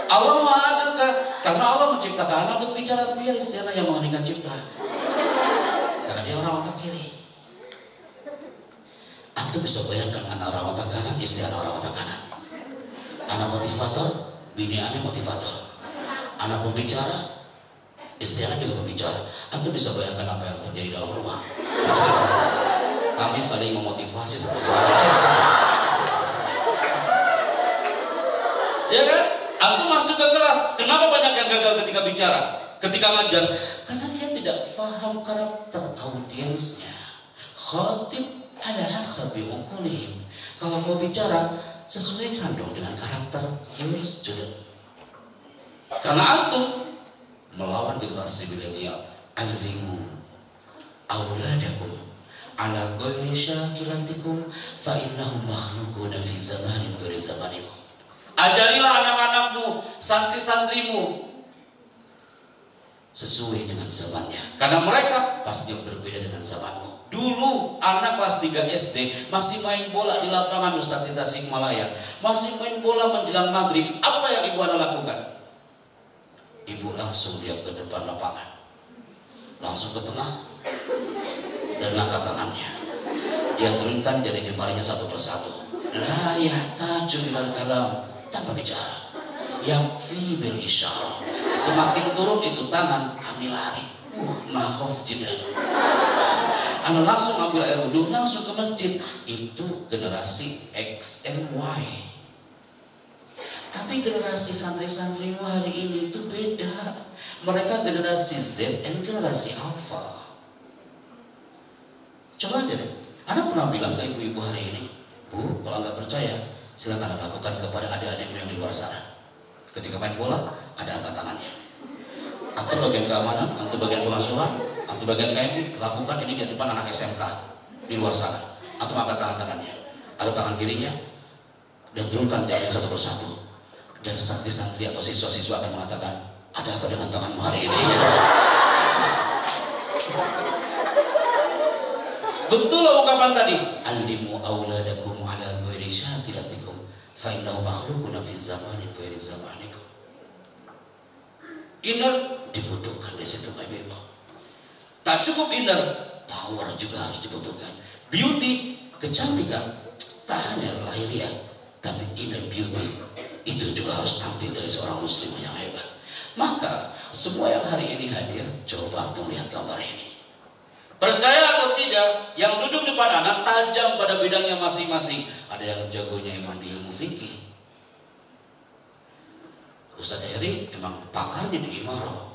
Allah maha adil kan? Karena Allah menciptakan anak untuk bicara, biar istri ana yang mengeningkan cipta. Karena dia orang otak kiri. Antum bisa bayangkan anak orang otak kanan, istri anak orang otak kanan. Anak motivator, bini anak motivator. Anak pembicara, istri anak juga pembicara. Antum bisa bayangkan apa yang terjadi dalam rumah. Kami saling memotivasi satu sama lain. Ya kan? Antum masuk ke kelas, kenapa banyak yang gagal ketika bicara, ketika ngajar? Karena dia tidak paham karakter audiensnya. Khatib ala hasabi uqulihim. Kalau kau bicara, sesuaikan dong dengan karakter your student. Karena antum melawan generasi milenial, alimu auladakum ala ghairi syakilatikum fa innahum makhluquna fi zamanin ghairi zamanikum. Ajarilah anak-anakmu, santri-santrimu sesuai dengan zamannya, karena mereka pasti berbeda dengan zamanmu. Dulu anak kelas 3 SD masih main bola di lapangan Ustaz di Tasikmalaya, masih main bola menjelang maghrib. Apa yang ibu anak lakukan? Ibu langsung dia ke depan lapangan, langsung ke tengah dan angkat tangannya. Dia turunkan jari jemarinya satu persatu. La yahtaju ilal kalam, tanpa bicara. Yang fi bil isyarah. Semakin turun itu tangan, kami lari. Nakhaf jidan. Anda langsung ambil air wudhu, langsung ke masjid. Itu generasi X and Y. Tapi generasi santri-santrimu hari ini itu beda. Mereka generasi Z and generasi Alpha. Coba aja deh. Anda pernah bilang ke ibu-ibu hari ini, Bu, kalau nggak percaya, silakan Anda lakukan kepada adik-adikmu yang di luar sana. Ketika main bola, ada angkat tangannya. Atau bagian keamanan, atau bagian pengasuhan, atau bagian KMI, lakukan ini di depan anak SMK di luar sana. Atau angkat tangan kanannya, atau tangan kirinya, dan turunkan jarinya satu persatu. Dan santri-santri atau siswa-siswa akan mengatakan, ada apa dengan tanganmu hari ini? Betul ungkapan tadi. Alimu auladakum ala ghairi syakilatikum fa innahu makhluqun fi zamanin ghairi zamanikum. Inner dibutuhkan di situ Ibu. Tak cukup inner, power juga harus dibutuhkan. Beauty, kecantikan tak hanya lahiriah, tapi inner beauty itu juga harus tampil dari seorang muslim yang hebat. Maka semua yang hari ini hadir, coba antum lihat gambar ini. Percaya atau tidak, yang duduk depan anak tajam pada bidangnya masing-masing. Ada yang jagonya emang di ilmu fikih. Ustaz Eri emang pakarnya di imarah.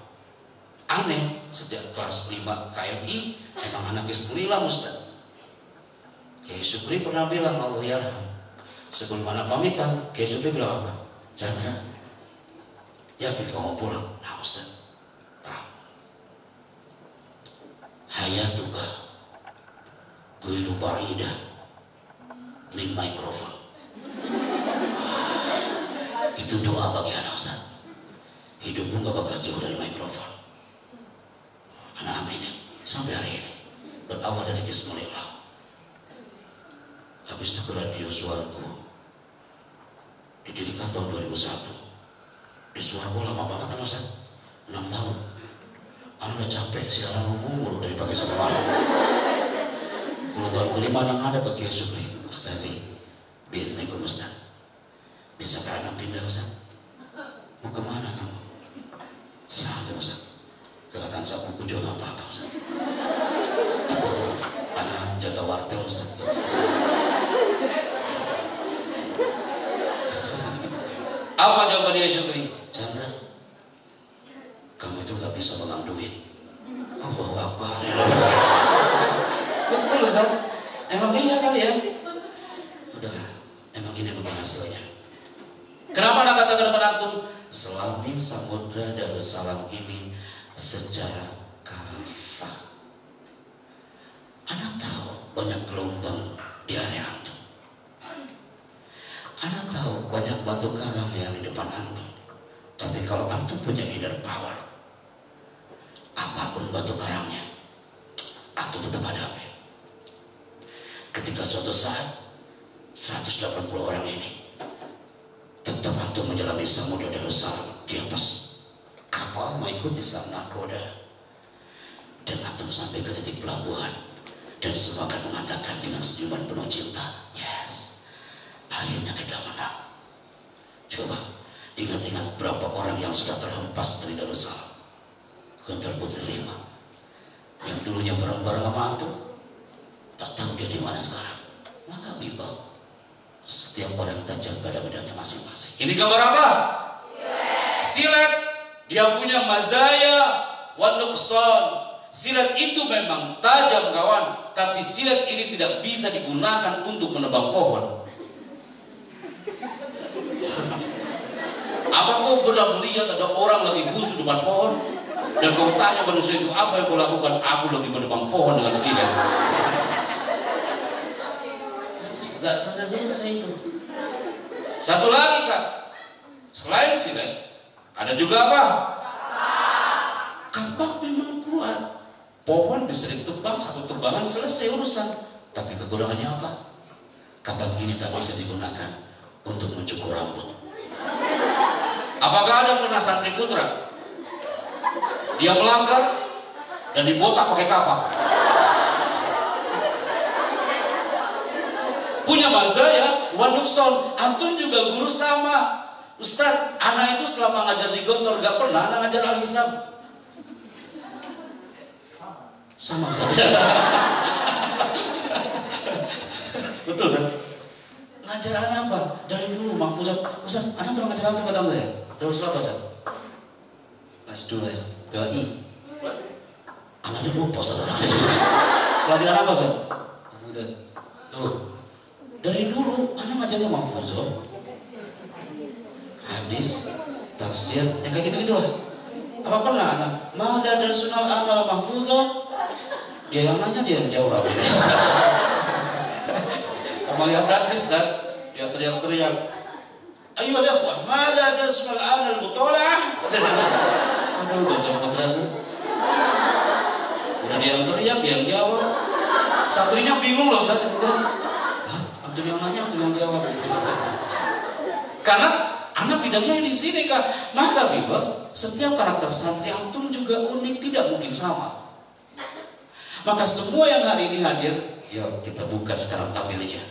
Aneh, sejak kelas 5 KMI emang anaknya setuilah Ustaz. Kiai Syukri pernah bilang Allah yarham. Sebelum anak pamitan, Kiai Syukri bilang apa? Chandra, yakin kau mau pulang? Nah Ustaz, terang. Hayatuka ghairu ba'idah min mikrofon. Itu doa bagi anak Ustaz. Hidupmu gak bakal jauh dari mikrofon. Anak aminin sampai hari ini. Berawal dari Bismillah. Habis itu ke radio Suaraku. Didirikan tahun 2001. Di Suaraku lama banget anak Ustaz. 6 tahun. Anak udah capek siaran ngomong mulu dari pagi sampai malam. 10 tahun kelima anak ada ke Kiai Syukri. Ustaz Assalamualaikum Ustaz. Bisa ke anak pindah Ustaz. Mau kemana kamu? Santai Ustaz. Kelihatan sapuku juga gak apa-apa Ustaz. Anak jaga wartel Ustaz. Apa jawaban dia Syukri? Chandra, kamu itu gak bisa megang duit. Allahu Akbar. Betul Ustaz. Emang iya kali ya? Udah, emang ini bukan hasilnya. Kenapa anak katakan kepada antum? Selami samudra Darussalam ini secara kafah. Anak tahu banyak gelombang di area antum. Anak tahu banyak batu karang yang di depan antum. Tapi kalau antum punya inner power, apapun batu karangnya, antum tetap hadapi. Ketika suatu saat 180 orang ini tetap antum menyelami samudra Darussalam di atas kapal mengikuti sang nakoda, dan antum sampai ke titik pelabuhan dan semua akan mengatakan dengan senyuman penuh cinta, yes, akhirnya kita menang. Coba ingat-ingat berapa orang yang sudah terhempas dari Darussalam. Gontor Putri 5 yang dulunya bareng-bareng sama antum, tak tahu dia di mana sekarang. Maka bimbang setiap orang tajam pada bedanya masing-masing. Ini gambar apa? Silet. Dia punya mazaya wa nuqsan. Silet itu memang tajam kawan, tapi silet ini tidak bisa digunakan untuk menebang pohon. Apa kau pernah melihat ada orang lagi khusus depan pohon dan kau tanya manusia itu apa yang kau lakukan? Aku lagi menebang pohon dengan silet. Tidak selesai itu. Satu lagi Kak, selain silet ada juga apa? Kapak memang kuat. Pohon bisa ditebang satu tebangan selesai urusan. Tapi kekurangannya apa? Kapak ini tak bisa digunakan untuk mencukur rambut. Apakah ada pernah santri putra dia melanggar dan dibotak pakai kapak? Punya mazaya wa nuqsan. Antum juga guru sama. Ustaz, anak itu selama ngajar di Gontor gak pernah anak ngajar al-hisab. Sama saja. Betul Ustaz. Ngajar anak apa? Dari dulu mahfuzat. Ustaz, anak pernah ngajar antum kata ya? Darussalam apa Ustaz? Kelas 2 ya. Doi. Anak dia lupa Ustaz. Pelajaran apa Ustaz? Mahfuzat. Tuh. Dari dulu anak ngajarnya mahfuzat, hadis, tafsir, yang kayak gitu-gitulah. Apa pernah anak mada darsunal amal mahfuzat? Dia yang nanya, dia yang jawab. Kamu lihat hadis dan dia teriak-teriak, ayo deh, mada darsunal amal mutolaah. Aduh, Gontor itu. Udah dia yang teriak, dia yang jawab. Santrinya bingung loh saat itu. Itu yang nanya, itu yang jawab. Karena anak bidangnya di sini Kak. Maka Biba, setiap karakter santri antum juga unik, tidak mungkin sama. Maka semua yang hari ini hadir, yuk kita buka sekarang tabelnya.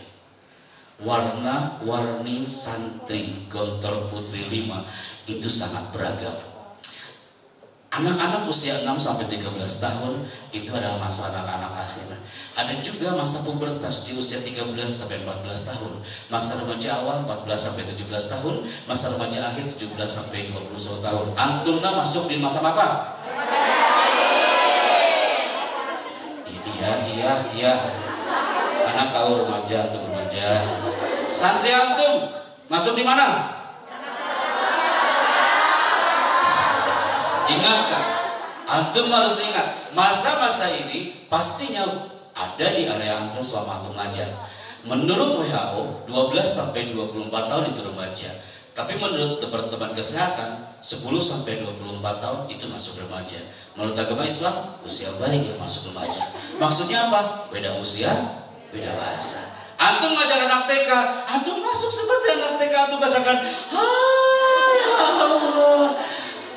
Warna-warni santri Gontor Putri 5 itu sangat beragam. Anak-anak usia 6 sampai 13 tahun itu adalah masa anak-anak akhir. Ada juga masa pubertas di usia 13 sampai 14 tahun. Masa remaja awal 14 sampai 17 tahun. Masa remaja akhir 17 sampai 21 tahun. Antum masuk di masa apa? Iya. Anak tahu remaja, antum remaja. Santri antum masuk di mana? Ingatkan, antum harus ingat, masa-masa ini pastinya ada di area antum selama antum ngajar. Menurut WHO 12 sampai 24 tahun itu remaja. Tapi menurut Departemen Kesehatan 10 sampai 24 tahun itu masuk remaja. Menurut agama Islam usia balik yang masuk remaja. Maksudnya apa? Beda usia, beda bahasa. Antum ngajar anak TK, antum masuk seperti anak TK, antum katakan, ya Allah,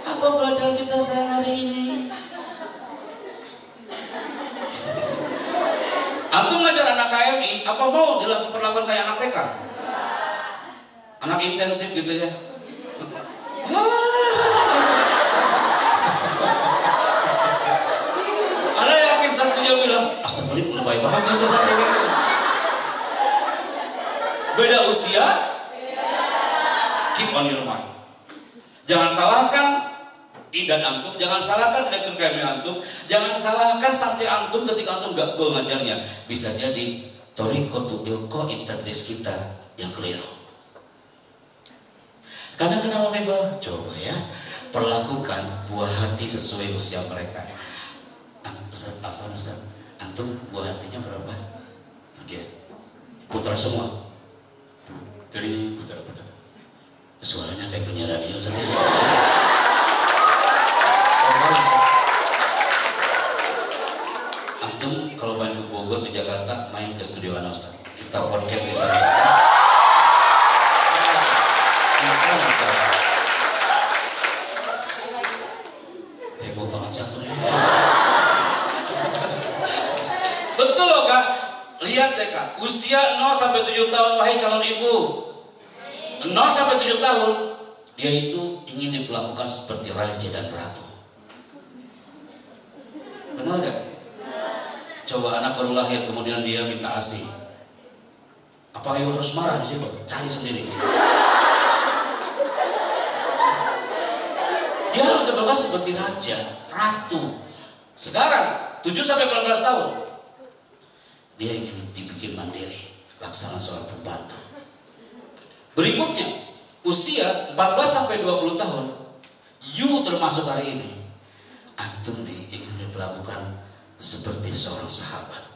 apa pelajaran kita sayang hari ini? Antum ngajar anak KMI, apa mau dilakukan kayak anak TK? Anak intensif gitu ya. Ada yakin satunya bilang, astagfirullah, lebay banget terus gitu. Beda usia, keep on your mind. Jangan salahkan idan antum, jangan salahkan direktur KMI antum, jangan salahkan santri antum ketika antum gak goal ngajarnya. Bisa jadi torikotu ilko interdis kita yang keliru. Karena kenapa Mebel? Coba ya, perlakukan buah hati sesuai usia mereka. Ustaz, Afwan Ustaz, antum buah hatinya berapa? Oke, putra semua. Dari putar. Suaranya kayak penyiar radio saja. Antum kalau main ke Bogor, ke Jakarta, main ke studio Ana Ustaz. Kita podcast di sana. Heboh banget sih antum ya. Betul loh Kak. Lihat deh Kak, usia 0 sampai 7 tahun wahai calon ibu. 0 sampai 7 tahun dia itu ingin diperlakukan seperti raja dan ratu. Benar gak? Coba anak baru lahir kemudian dia minta ASI. Apa ayo harus marah di situ? Cari sendiri. Dia harus diperlakukan seperti raja, ratu. Sekarang 7 sampai 14 tahun dia ingin dibikin mandiri, laksana seorang pembantu. Berikutnya, usia 14 sampai 20 tahun, you termasuk hari ini, antum nih ingin diperlakukan seperti seorang sahabat.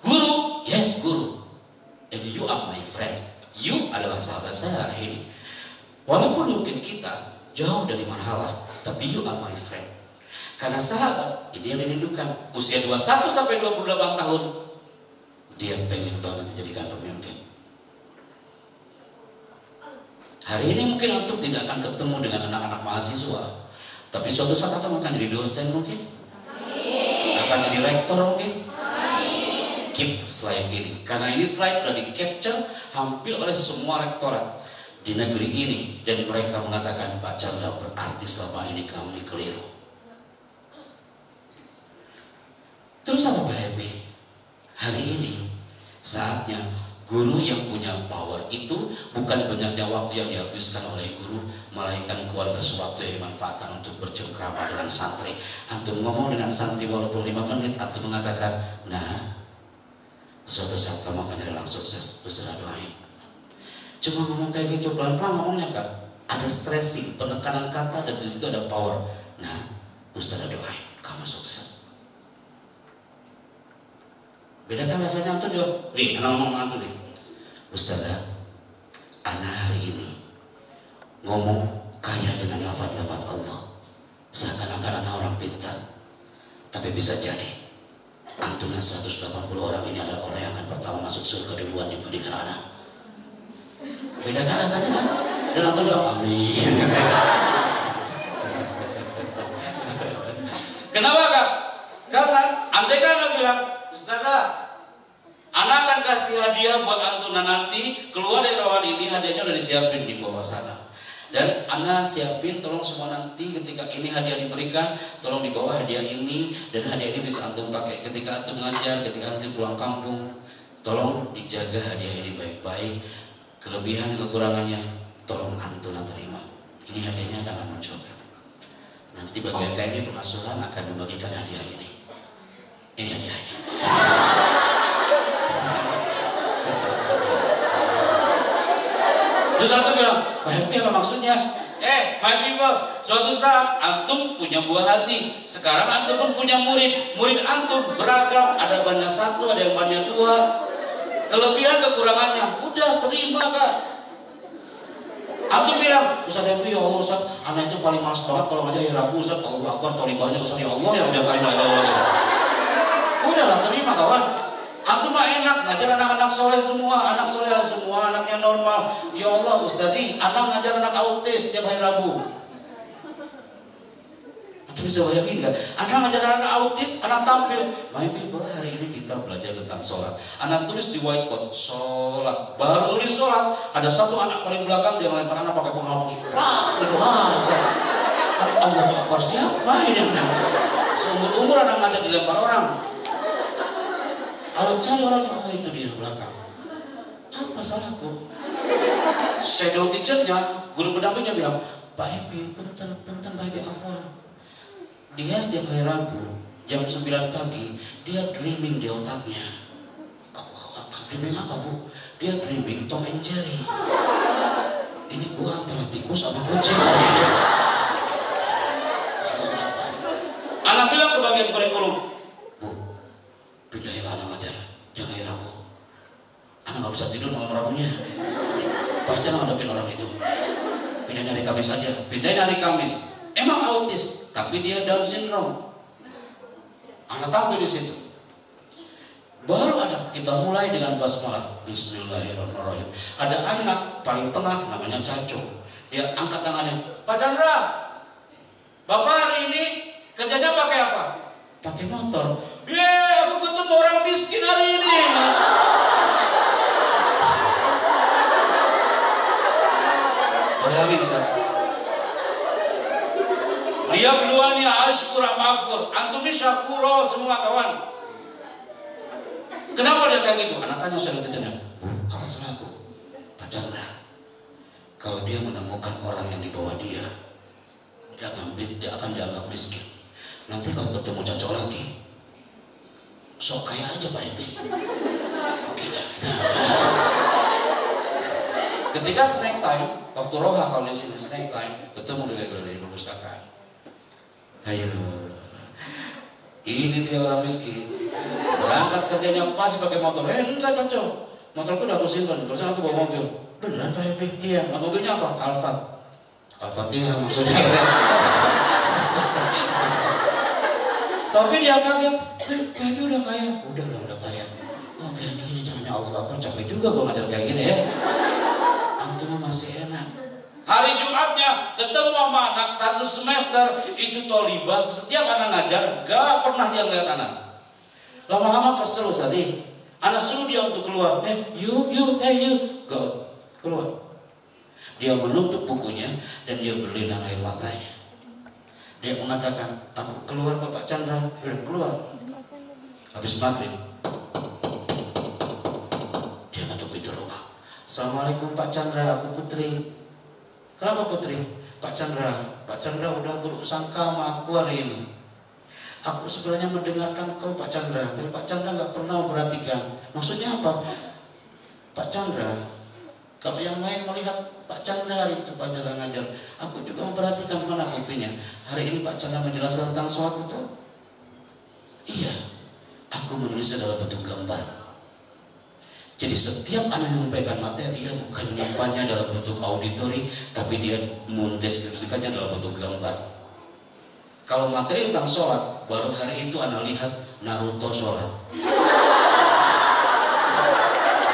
Guru, yes guru. And you are my friend. You adalah sahabat saya hari ini. Walaupun mungkin kita jauh dari marhalah, tapi you are my friend. Karena sahabat ini yang dirindukan. Usia 21 sampai 28 tahun, dia pengen banget dijadikan pemimpin. Hari ini mungkin antum tidak akan ketemu dengan anak-anak mahasiswa, tapi suatu saat antum akan jadi dosen mungkin, akan jadi rektor mungkin. Keep slide ini, karena ini slide sudah di capture hampir oleh semua rektorat di negeri ini, dan mereka mengatakan Pak Chandra berarti selama ini kami keliru. Terus apa Pak Happy? Hari ini saatnya guru yang punya power itu bukan banyaknya waktu yang dihabiskan oleh guru, melainkan kualitas waktu yang dimanfaatkan untuk bercengkrama dengan santri. Antum ngomong dengan santri walaupun 5 menit, antum mengatakan, nah, suatu saat kamu akan jadi orang sukses, Ustaz doain. Cuma ngomong kayak gitu, pelan-pelan ngomongnya Kak. Ada stressing, penekanan kata, dan disitu ada power. Nah, Ustaz doain, kamu sukses. Beda kan rasanya antum juga. Nih, anak ngomong antum nih. Ustazah, anak hari ini ngomong kaya dengan lafaz-lafaz Allah. Seakan-akan anak orang pintar. Tapi bisa jadi antumnya 180 orang ini adalah orang yang akan pertama masuk surga duluan dibandingkan anak. Beda kan rasanya kan? Dan antum bilang amin. Kenapa Kak? Karena andai kan lo bilang, Ustazah, anak akan kasih hadiah buat antum, dan nanti keluar dari ruangan ini hadiahnya udah disiapin di bawah sana. Dan anak siapin, tolong semua nanti ketika ini hadiah diberikan, tolong dibawa hadiah ini, dan hadiah ini bisa antum pakai ketika antum ngajar, ketika antum pulang kampung. Tolong dijaga hadiah ini baik-baik. Kelebihan kekurangannya tolong antum terima. Ini hadiahnya akan munculkan. Nanti bagian KMI pengasuhan akan membagikan hadiah ini. Ini hadiahnya. Terus antum bilang, Pak Happy apa maksudnya? My people, suatu saat antum punya buah hati. Sekarang antum pun punya murid. Murid antum beragam, ada bannya satu, ada yang bannya dua. Kelebihan kekurangannya, udah terima Kak. Antum bilang, Ustaz Happy, ya Allah Ustaz, anak itu paling malas sholat kalau ngajar hari Rabu Ustaz. Allah Akbar, tolibahnya Ustaz, ya Allah yang jagain aja Allah. Udahlah, terima kawan. Antum mah enak ngajar anak-anak soleh semua, anak soleh semua, anaknya normal. Ya Allah Ustaz, anak ngajar anak autis setiap hari Rabu. Antum bisa bayangin nggak? Anak ngajar anak autis, anak tampil. My people, hari ini kita belajar tentang sholat. Anak tulis di whiteboard, sholat. Baru nulis sholat, ada satu anak paling belakang dia melempar anak pakai penghapus. Allah Akbar, siapa ini? Seumur-umur anak ngajar dilempar orang. Kalau cari orang, oh itu dia belakang. Apa salahku? Shadow teachernya, guru pendampingnya bilang, Pak Happy, punten Pak Happy afwan. Dia setiap hari Rabu jam 9 pagi dia dreaming di otaknya. Allah apa? Dreaming apa Bu? Dia dreaming Tom and Jerry. Ini gua antara tikus sama kucing. Anak bilang ke bagian kurikulum, Bu, pindahin anak aja, jangan hari Rabu. Anak nggak bisa tidur malam Rabunya. Pasti anak hadapin orang itu. Pindahin hari Kamis aja, pindahin hari Kamis. Emang autis, tapi dia Down syndrome. Anak tampil di situ. Baru ada, kita mulai dengan basmalah. Bismillahirrahmanirrahim. Ada anak paling tengah namanya Caco. Dia angkat tangannya, Pak Chandra, Bapak hari ini kerjanya pakai apa? Pakai motor. Aku ketemu orang miskin hari ini. Bayangin Ustaz. Dia beluannya ashkura ma'afur. Antum ini syakuro semua kawan. Kenapa dia kayak gitu? Anak tanya saya tanya, Bu, apa salahku? Pak Chandra, kalau dia menemukan orang yang di bawah dia akan dianggap miskin. Nanti kalau ketemu Caco lagi, sok kaya aja Pak Happy. Oke dah. Ketika snack time, waktu roha kalau di sini snack time, ketemu dari perpustakaan. Ayo, ini dia orang miskin. Berangkat kerjanya pas pakai motor. Enggak Caco, motorku udah aku simpan. Barusan aku bawa mobil. Beneran Pak Happy? Iya. Mobilnya apa? Al-Fatihah maksudnya. Tapi dia kaget. Pak Happy udah kaya. Udah kaya. Oke, gini caranya Allah Akbar. Capek juga gua ngajar kayak gini ya. Antum masih enak. Hari Jumatnya ketemu sama anak satu semester itu tolibah. Setiap anak ngajar gak pernah dia ngeliat anak. Lama-lama kesel tadi. Anak suruh dia untuk keluar. You go keluar. Dia menutup bukunya dan dia berlinang air matanya. Dia mengatakan, aku keluar ke Pak Chandra. Keluar. Habis maghrib dia ngetuk pintu rumah. Assalamualaikum Pak Chandra, aku Putri. Kenapa Putri? Pak Chandra udah bersangka sama aku hari ini. Aku sebenarnya mendengarkan kau Pak Chandra, tapi Pak Chandra nggak pernah memperhatikan. Maksudnya apa? Pak Chandra, kalau yang lain melihat Pak Chandra hari itu Pak Chandra ngajar, aku juga memperhatikan. Mana buktinya? Hari ini Pak Chandra menjelaskan tentang sholat betul? Iya, aku menulisnya dalam bentuk gambar. Jadi setiap anak yang menyampaikan materi, dia bukan menyampaikannya dalam bentuk auditori, tapi dia mendeskripsikannya dalam bentuk gambar. Kalau materi tentang sholat, baru hari itu anak lihat Naruto sholat.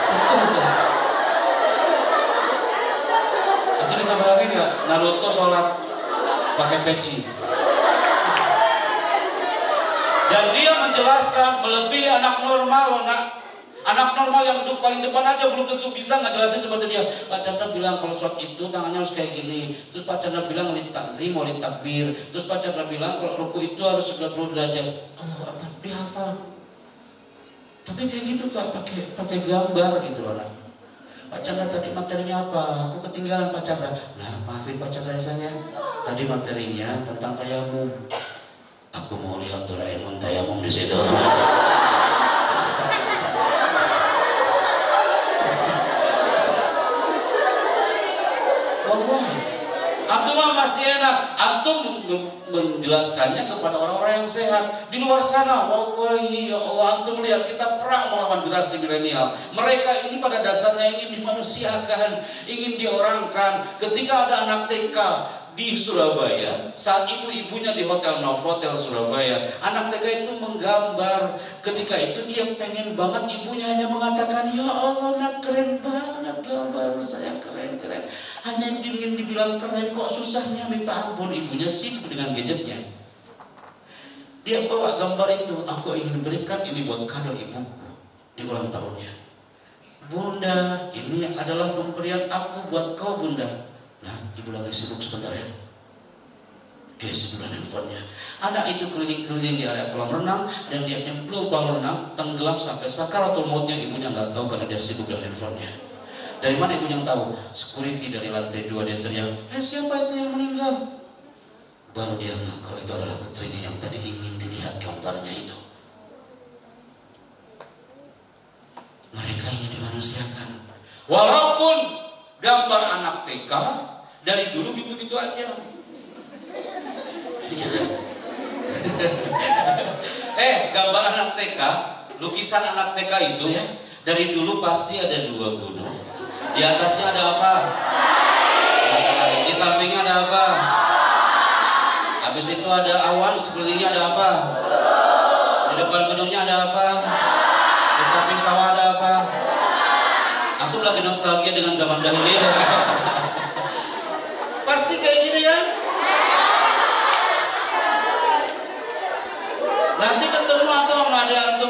Itu bisa. Itu bisa bayangin ya, Naruto sholat pakai peci. Dan dia menjelaskan melebihi anak normal, Anak normal yang duduk paling depan aja belum tentu bisa ngejelasin seperti dia. Pak Chandra bilang kalau sholat itu tangannya harus kayak gini. Terus Pak Chandra bilang li takzim, li takbir. Terus Pak Chandra bilang kalau ruku itu harus 90 derajat. Allah Akbar, dihafal. Tapi kayak gitu Kak, pakai gambar gitu loh. Pak Chandra tadi materinya apa? Aku ketinggalan Pak Chandra. Nah, maafin Pak Chandra saya. Tadi materinya tentang tayamum. Aku mau lihat Doraemon tayamum di situ. Antum masih enak, antum menjelaskannya kepada orang-orang yang sehat. Di luar sana, wallahi ya Allah, antum lihat kita perang melawan generasi milenial. Mereka ini pada dasarnya ingin dimanusiakan, ingin diorangkan. Ketika ada anak TK di Surabaya, saat itu ibunya di Hotel Novotel Surabaya, anak TK itu menggambar. Ketika itu dia pengen banget, ibunya hanya mengatakan, ya Allah nak keren banget gambar saya, keren. Hanya ingin dibilang keren, kok susahnya minta ampun. Ibunya sibuk dengan gadgetnya. Dia bawa gambar itu, aku ingin berikan ini buat kado ibuku di ulang tahunnya. Bunda, ini adalah pemberian aku buat kau bunda. Nah, ibu lagi sibuk sebentar ya. Dia sibuk dengan handphonenya. Anak itu keliling-keliling di area kolam renang dan dia nyemplung kolam renang, tenggelam sampai sakaratul mautnya. Ibunya nggak tahu karena dia sibuk dengan handphonenya. Dari mana ibunya tahu? Security dari lantai 2 dia teriak, siapa itu yang meninggal? Baru dia ngeh kalau itu adalah putrinya yang tadi ingin dilihat gambarnya itu. Mereka ingin dimanusiakan. Walaupun gambar anak TK dari dulu gitu-gitu aja. Gambar anak TK, lukisan anak TK itu ya, dari dulu pasti ada 2 gunung. Di atasnya ada apa? Matahari. Di sampingnya ada apa? Habis itu ada awan, sekelilingnya ada apa? Di depan gedungnya ada apa? Di samping sawah ada apa? Aku lagi nostalgia dengan zaman jahiliyah. Pasti kayak gini kan? Nanti ketemu atau ada antum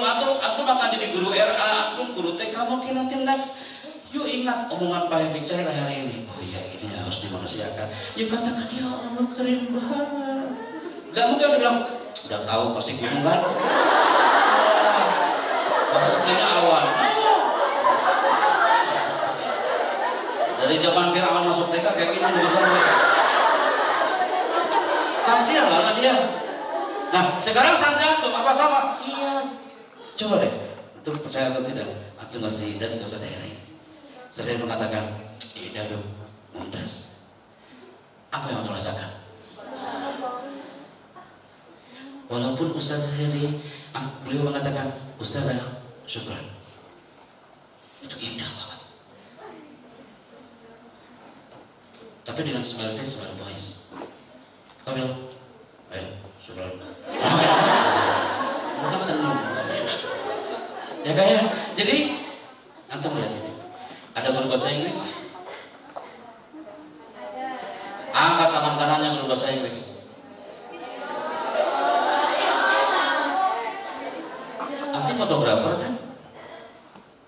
akan jadi guru RA, antum guru TK mungkin nanti next. Yuk ingat omongan Pak Bicara hari ini. Oh iya, ini harus dimanusiakan. Yuk katakan, ya Allah keren banget. Gak mungkin bilang, udah tahu pasti gunung kan? Pasti sekelilingnya awan. Dari zaman Firaun masuk TK kayak gini bisa banget. Kasihan lah dia. Nah sekarang santri antum apa sama? Iya. Coba deh, antum percaya atau tidak? Antum ngasih dan nggak usah daerah. Saya mengatakan, ini ada Mumtaz. Apa yang antum rasakan? Walaupun Ustaz Heri, beliau mengatakan, Ustaz, syukur. Itu indah banget. Tapi dengan smile face, smile voice. Kau bilang, ayo, syukur. Bukan senang. Ya kayak, jadi antum lihat ini. Ada guru bahasa Inggris? Angkat tangan kanannya guru bahasa Inggris. Anti fotografer kan?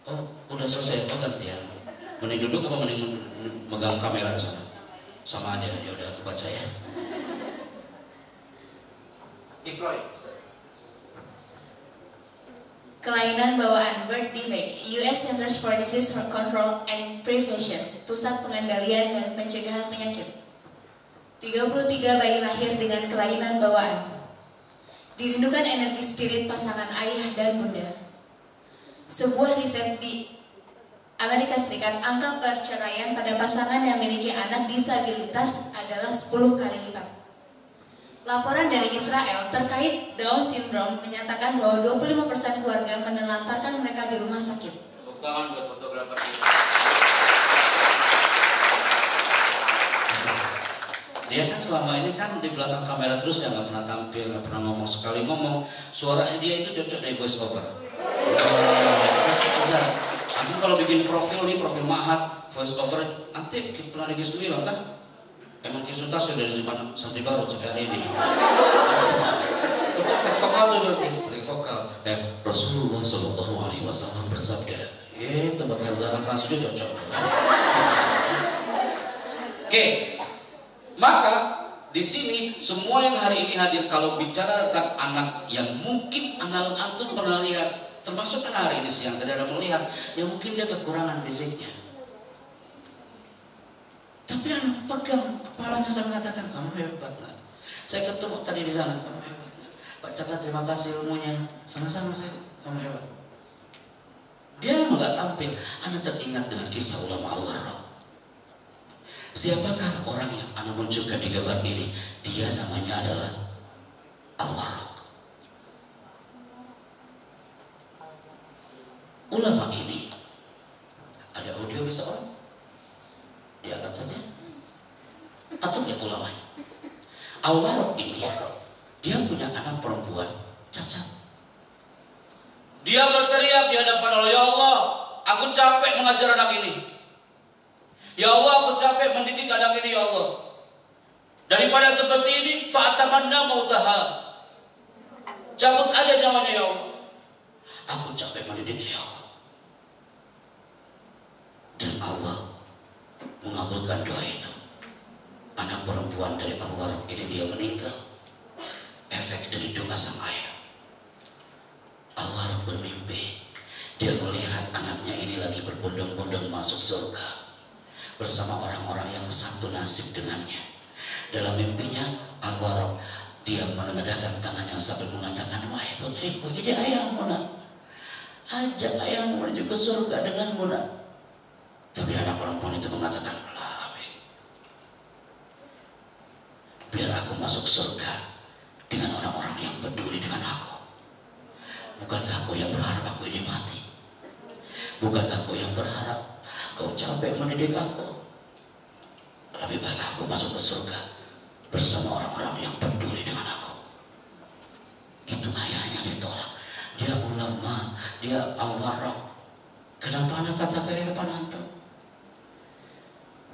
Oh, udah selesai. Oh gantian. Mending duduk apa mending megang kamera di sana? Sama aja. Ya udah, baca ya. Ikroy. Kelainan bawaan birth defect, US Centers for Disease Control and Prevention, Pusat Pengendalian dan Pencegahan Penyakit. 33 bayi lahir dengan kelainan bawaan. Dirindukan energi spirit pasangan ayah dan bunda. Sebuah riset di Amerika Serikat, angka perceraian pada pasangan yang memiliki anak disabilitas adalah 10 kali lipat. Laporan dari Israel terkait Down syndrome menyatakan bahwa 25% keluarga menelantarkan mereka di rumah sakit. Tepuk tangan buat fotografer. Dia kan selama ini kan di belakang kamera terus ya, nggak pernah tampil, nggak pernah ngomong, sekali ngomong suaranya dia itu cocok dari voice over. Nanti kalau bikin profil nih, profil Mahat, voice over, nanti pernah digisui lah kan? Emang konsultasi dari zaman santri baru sampai hari ini. Tek vokal tuh berarti, tek vokal. Rasulullah Shallallahu Alaihi Wasallam bersabda, tempat hazanah transnya cocok. Oke, maka di sini semua yang hari ini hadir kalau bicara tentang anak yang mungkin anak antum pernah lihat, termasuk kan hari ini siang tadi ada melihat, yang mungkin dia kekurangan fisiknya. Tapi anak pegang kepalanya, saya mengatakan kamu hebat nak. Saya ketemu tadi di sana, kamu hebat nak. Pak Cakra terima kasih ilmunya, sama-sama saya, kamu hebat. Dia memang gak tampil. Anak teringat dengan kisah ulama al-warra. Siapakah orang yang anak munculkan di gambar ini. Dia namanya adalah Al-Warraq. Ulama ini, ada audio bisa orang? Diangkat saja. Atau lihat ulama. Al-Warraq ini, dia punya anak perempuan cacat. Dia berteriak di hadapan Allah, ya Allah, aku capek mengajar anak ini. Ya Allah, aku capek mendidik anak ini, ya Allah. Daripada seperti ini, fa'atamanna mautaha. Cabut aja nyawanya, ya Allah. Aku capek mendidik, ya Allah. Dan Allah mengabulkan doa itu. Anak perempuan dari Al-Warraq ini dia meninggal. Efek dari doa sang ayah. Al-Warraq bermimpi. Dia melihat anaknya ini lagi berbondong-bondong masuk surga bersama orang-orang yang satu nasib dengannya. Dalam mimpinya, Al-Warraq dia menengadahkan tangannya sambil mengatakan, wahai putriku, ini ayahmu nak. Ajak ayahmu menuju ke surga denganmu nak. Tapi anak perempuan itu mengatakan, biar aku masuk surga dengan orang-orang yang peduli dengan aku. Bukankah kau yang berharap aku ini mati? Bukankah kau yang berharap kau capek mendidik aku? Lebih baik aku masuk ke surga bersama orang-orang yang peduli dengan aku. Itu ayahnya ditolak. Dia ulama, dia Al-Warraq. Kenapa anak kata kehidupan antum?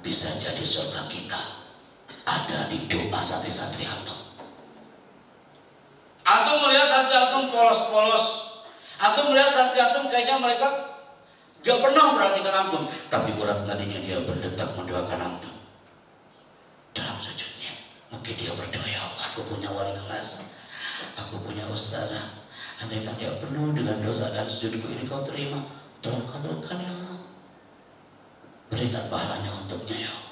Bisa jadi surga kita ada di doa santri-santri antum. Antum melihat santri antum polos-polos. Antum melihat santri antum kayaknya mereka gak pernah perhatikan antum. Tapi urat nadinya dia berdetak mendoakan antum. Dalam sujudnya mungkin dia berdoa, ya Allah, aku punya wali kelas, aku punya ustazah. Andaikan dia penuh dengan dosa dan sujudku ini kau terima, tolong kabulkan ya Allah. Berikan pahalanya untuknya ya Allah.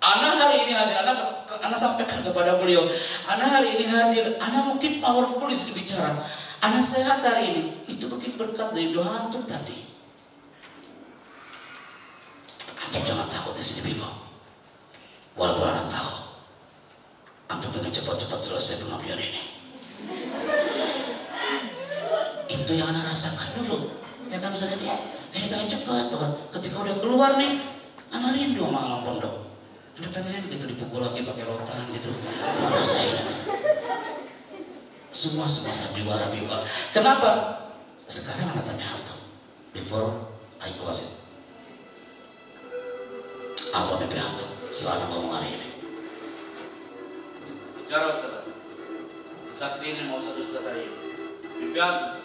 Anak hari ini hadir, anak sampaikan kepada beliau, anak hari ini hadir, anak mungkin powerful di bicara, anak sehat hari ini, itu mungkin berkat dari doa antum tadi. Antum jangan takut di sini Bimo. Walaupun anak tahu, antum pengen cepat-cepat selesai pengabdian ini. Itu yang anak rasakan dulu, ya kan Ustaz ini? Kayak cepat banget. Ketika udah keluar nih, anak rindu sama alam pondok. Anda pengen gitu dipukul lagi pakai rotan gitu. Mau saya. Semua sandiwara pipa. Kenapa? Sekarang anak tanya antum. Before I close it. Apa mimpi antum setelah anak ngomong hari ini? Bicara Ustaz. Saksiin mau satu Ustaz hari ini. Mimpi antum.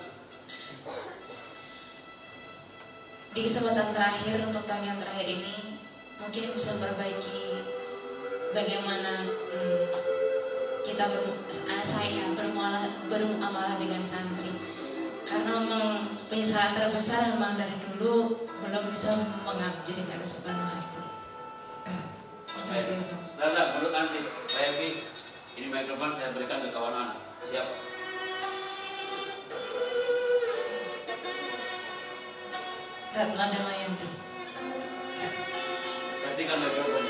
Di kesempatan terakhir untuk tahun yang terakhir ini mungkin bisa memperbaiki bagaimana kita bermuamalah dengan santri, karena memang penyesalan terbesar memang dari dulu belum bisa mengabdi dengan sepenuh hati. Terima kasih Ustaz. Menurut anti, Pak Evi, ini mikrofon saya berikan ke kawan anak. Siap. Ratna Damayanti. Kasihkan mikrofon.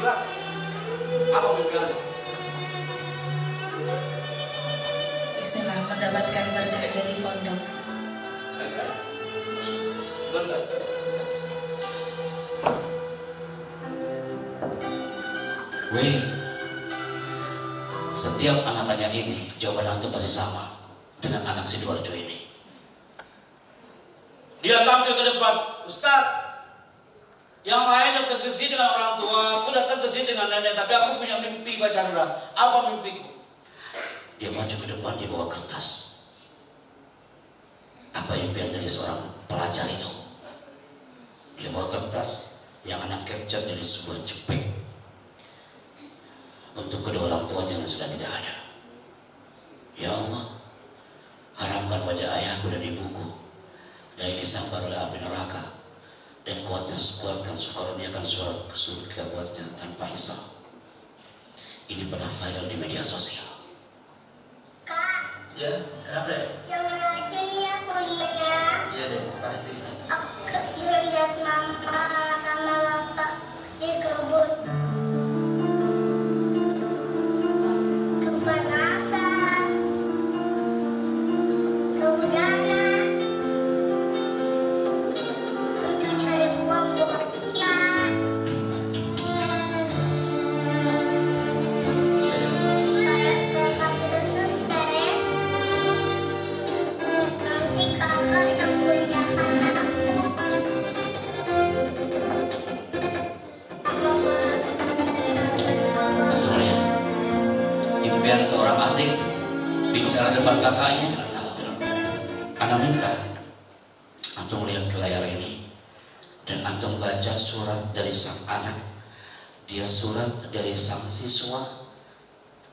Siap. Apa mimpian? Bismillah, mendapatkan berkah dari pondok. Bentar. Setiap anak tanya ini, jawaban antum pasti sama dengan anak Sidoarjo ini. Dia tampil ke depan, Ustaz, yang lain datang ke sini dengan orang tua, aku datang ke sini dengan nenek, tapi aku punya mimpi Pak Chandra. Apa mimpiku? Dia maju ke depan, dia bawa kertas. Apa impian dari seorang pelajar itu? Dia bawa kertas yang anak capture dari sebuah jepit untuk kedua orang tuanya yang sudah tidak ada. Ya Allah, haramkan wajah ayahku dan ibuku dari disambar oleh api neraka, dan kuatkan karuniakan ke surga buatnya tanpa hisab. Ini pernah viral di media sosial. Kak, ya, apa? yang mana sini aku lihat bicara depan kakaknya. Ana minta antum lihat ke layar ini dan antum baca surat dari sang anak. Dia surat dari sang siswa,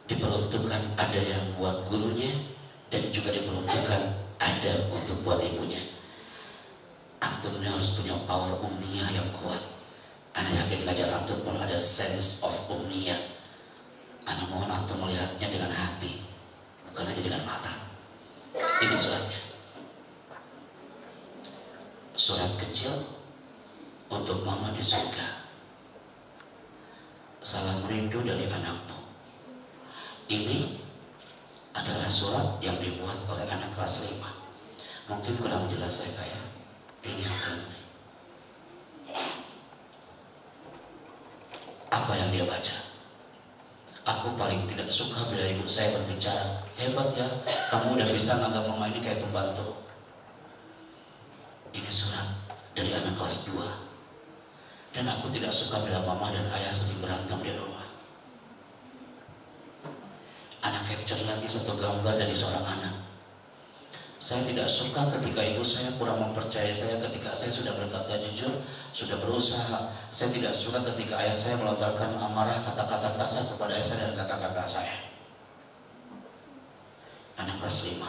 diperuntukkan ada yang buat gurunya dan juga diperuntukkan ada untuk buat ibunya. Antumnya harus punya power ummiyah yang kuat. Ana yakin ngajar antum pun ada sense of ummiyah. Ana mohon antum melihatnya dengan hati, bukan hanya dengan mata. Ini suratnya. Surat kecil untuk mama di surga. Salam rindu dari anakmu. Ini adalah surat yang dibuat oleh anak kelas 5. Mungkin kurang jelas saya kayak ini yang keren ini. Apa yang dia baca? Aku paling tidak suka bila ibu saya berbicara, hebat ya, kamu udah bisa nganggap mama ini kayak pembantu. Ini surat dari anak kelas 2. Dan aku tidak suka bila mama dan ayah sering berantem di rumah. Anak capture lagi satu gambar dari seorang anak. Saya tidak suka ketika ibu saya kurang mempercayai saya ketika saya sudah berkata jujur, sudah berusaha. Saya tidak suka ketika ayah saya melontarkan amarah kata-kata kasar kepada saya dan kakak-kakak saya. Anak kelas 5.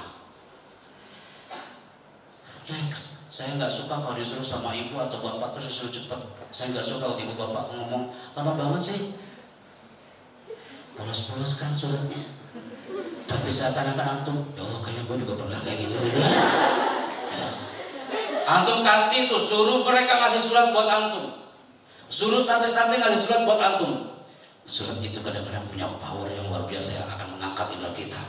Next, saya nggak suka kalau disuruh sama ibu atau bapak terus disuruh cepat. Saya nggak suka kalau ibu bapak ngomong lama banget sih. Polos-polos kan suratnya. Tapi seakan-akan antum, ya Allah kayaknya gue juga pernah kayak gitu ya. Antum kasih tuh, suruh mereka ngasih surat buat antum. Suruh santai-santai ngasih surat buat antum. Surat itu kadang-kadang punya power yang luar biasa yang akan mengangkat indah kita.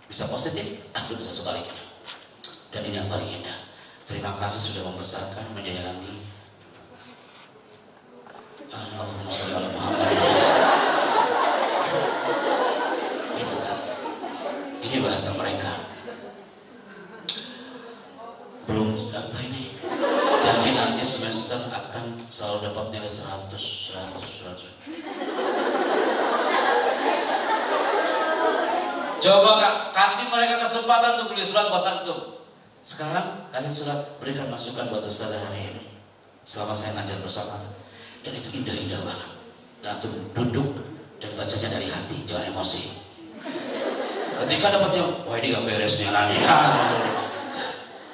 Bisa positif atau bisa sebaliknya. Dan ini yang paling indah. Terima kasih sudah membesarkan, menyayangi. Allahumma sholli ala Muhammad. Itu kan. Ini bahasa mereka. Belum apa ini? Janji nanti semester akan selalu dapat nilai 100. Coba Kak, kasih mereka kesempatan untuk beli surat buat antum. Sekarang kasih surat, berikan masukan buat Ustaz hari ini selama saya ngajar bersama. Dan itu indah-indah banget. Dan antum duduk dan bacanya dari hati, jangan emosi. Ketika dapatnya, wah ini gak beres nih anaknya,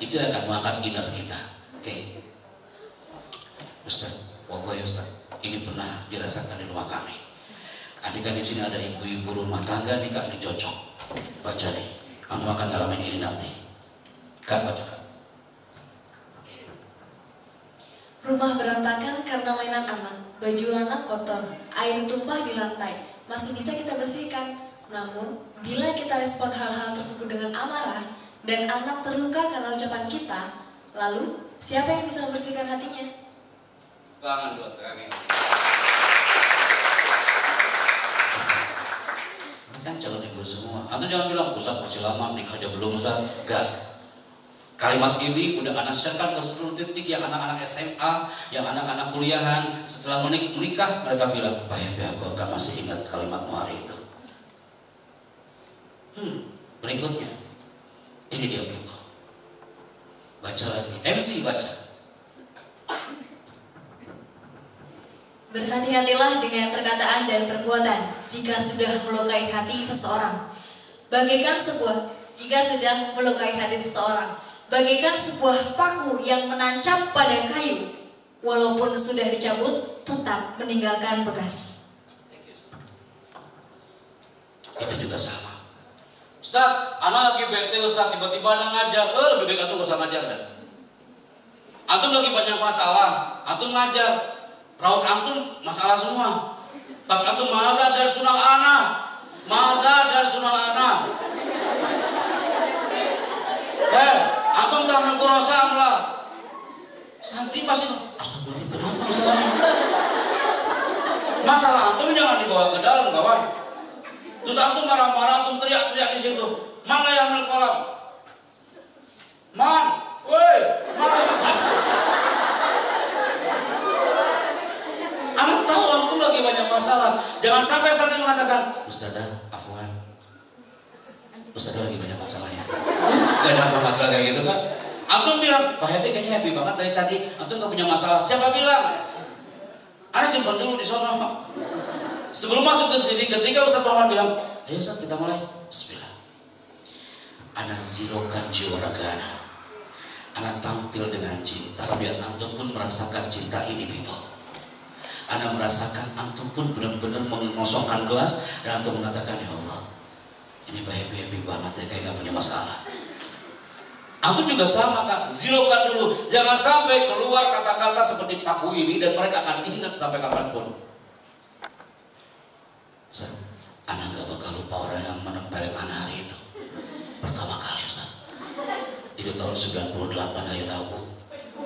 itu akan mengangkat inner kita. Oke. Ustaz, wallahi Ustaz, ini pernah dirasakan di rumah kami. Andaikan di sini ada ibu-ibu rumah tangga nih Kak, ini cocok. Baca nih, antum akan ngalamin ini nanti. Kak, baca Kak. Rumah berantakan karena mainan anak, baju anak kotor, air tumpah di lantai. Masih bisa kita bersihkan. Namun, bila kita respon hal-hal tersebut dengan amarah dan anak terluka karena ucapan kita, lalu siapa yang bisa membersihkan hatinya? Tangan dua kaki. Ini kan calon ibu semua. Atau jangan bilang Ustaz masih lama nikah aja belum Ustaz. Enggak. Kalimat ini udah anak sharekan ke seluruh titik yang anak-anak SMA, yang anak-anak kuliahan. Setelah menikah mereka bilang, Pak Hebi aku akan masih ingat kalimatmu hari itu. Berikutnya, ini dia Bible. Baca lagi, MC baca. Berhati-hatilah dengan perkataan dan perbuatan jika sudah melukai hati seseorang. Bagaikan sebuah paku yang menancap pada kayu, walaupun sudah dicabut, tetap meninggalkan bekas. Itu juga sama. Ustaz, anak lagi bete Ustaz, tiba-tiba anak ngajar, lebih baik antum gak usah ngajar dah. Antum lagi banyak masalah, antum ngajar, raut antum masalah semua. Pas antum mada dari sunal anak, antum tak mengkurosam lah. Santri pasti, astagfirullahaladzim, kenapa masalahnya? Masalah antum jangan dibawa ke dalam kawan. Terus antum marah-marah, antum teriak-teriak di situ. Man la ya'mal qalam. Man, woi, marah. Anak tahu antum lagi banyak masalah. Jangan sampai santri mengatakan, Ustazah, afwan. Ustaz lagi banyak masalah ya. Gak ada apa-apa kayak gitu kan. Antum bilang, Pak Happy kayaknya happy banget dari tadi. Antum gak punya masalah. Siapa bilang? Ana simpan dulu di sono. Sebelum masuk ke sini, ketika Ustaz Muhammad bilang, ayo Ustaz kita mulai. Bismillah. Ana zirokan jiwa ragana. Ana tampil dengan cinta. Biar antum pun merasakan cinta ini, people. Ana merasakan antum pun benar-benar mengosongkan gelas dan antum mengatakan, ya Allah, ini Pak happy banget ya, kayak gak punya masalah. Antum juga sama kak, zirokan dulu. Jangan sampai keluar kata-kata seperti paku ini dan mereka akan ingat sampai kapanpun. Ustaz, anak gak bakal lupa orang yang menempelkan hari itu. Pertama kali Ustaz. Itu tahun 98 hari Rabu,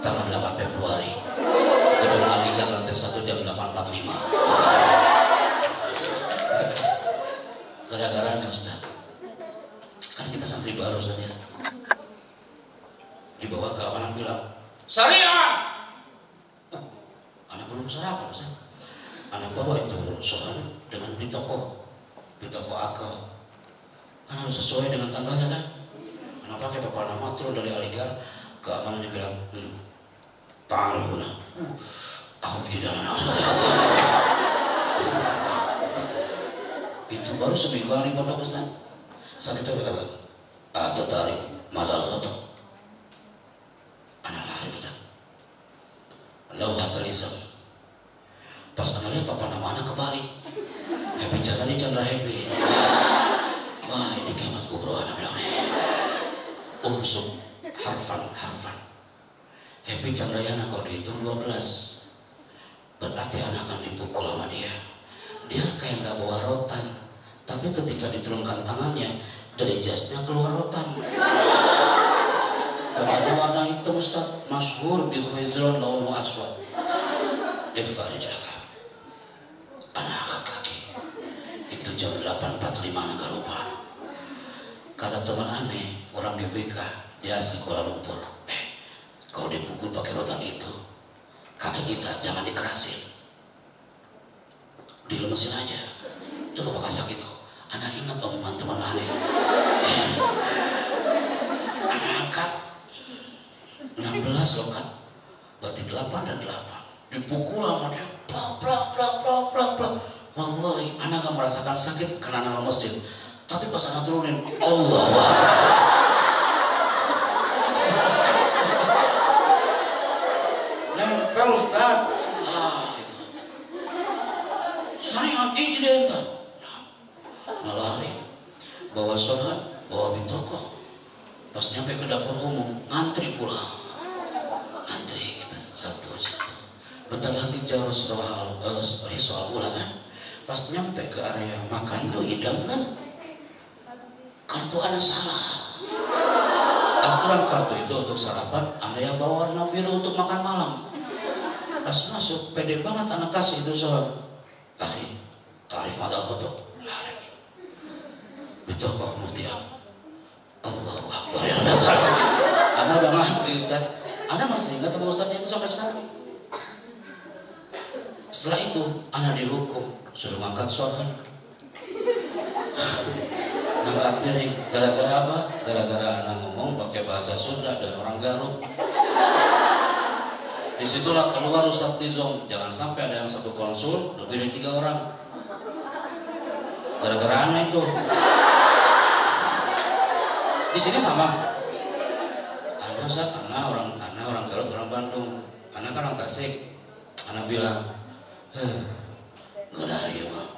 tanggal 8 Februari. Gedung Aligar lantai 1 jam 8.45. Gara-garanya Ustaz. Kan kita santri baru saja. Dibawa ke keamanan bilang, syariat. Anak belum sarapan Ustaz. Anak bawa itu soal dengan di toko akal. Kan harus sesuai dengan tanggalnya kan. Anak pakai papan nama turun dari Aligar, keamanannya bilang, ta'al guna. Aku tidak anak. Itu baru seminggu hari pondok Ustaz. Saat itu berkata, ada tarik madal khotob. Anak lari Ustaz. Lauhatul Islam. Pas anak lihat papan nama anak kebalik. Happy jalan di Chandra Happy. Wah ini kiamat kubro anak bilang. Unsur harfan. Happy Chandrayana kalau dihitung 12. Berarti anak akan dipukul sama dia. Dia kayak gak bawa rotan. Tapi ketika diturunkan tangannya, dari jasnya keluar rotan. Katanya warna hitam Ustaz, masyhur bi khizron launu aswad. Irfan jaga. Anak angkat kaki. Itu jam 8.45 agak lupa. Kata teman aneh, orang GBK, dia asli Kuala Lumpur. Kalau dipukul pakai rotan itu, kaki kita jangan dikerasin. Dilemesin aja. Itu gak bakal sakit kok. Anak ingat omongan teman aneh. Anak angkat 16 loh kan. Berarti 8 dan 8. Dipukul sama dia. Plak. Wallahi, anak gak merasakan sakit karena anak lemesin. Tapi pas anak turunin, Allah nempel Ustaz. Itu. Syariat ijrenta. Nah lari, bawa sholat, bawa bitoko. Pas nyampe ke dapur umum, ngantri pula. Antri gitu, satu. Bentar lagi jauh soal ulangan. Pas nyampe ke area makan tuh hidang kan. Kartu Anda salah. Aturan kartu itu untuk sarapan, Anda yang bawa warna biru untuk makan malam. Pas masuk, pede banget anak kasih itu soal. Tarif madal khotob. Itu kok mutiara. Allahu Akbar ya Allah. Anda udah ngantri Ustaz. Anda masih ingat sama Ustaznya itu sampai sekarang. Setelah itu, Anda dihukum. Suruh ngangkat sholat. Ngangkat piring. Gara-gara apa? Gara-gara anak ngomong pakai bahasa Sunda dan orang Garut. Disitulah keluar Ustaz Nizam. Jangan sampai ada yang satu konsul lebih dari 3 orang. Gara-gara anak itu. Di sini sama. Anak Ustaz, anak orang Garut, orang Bandung. Anak kan orang Tasik. Anak bilang, gak ada ya Pak.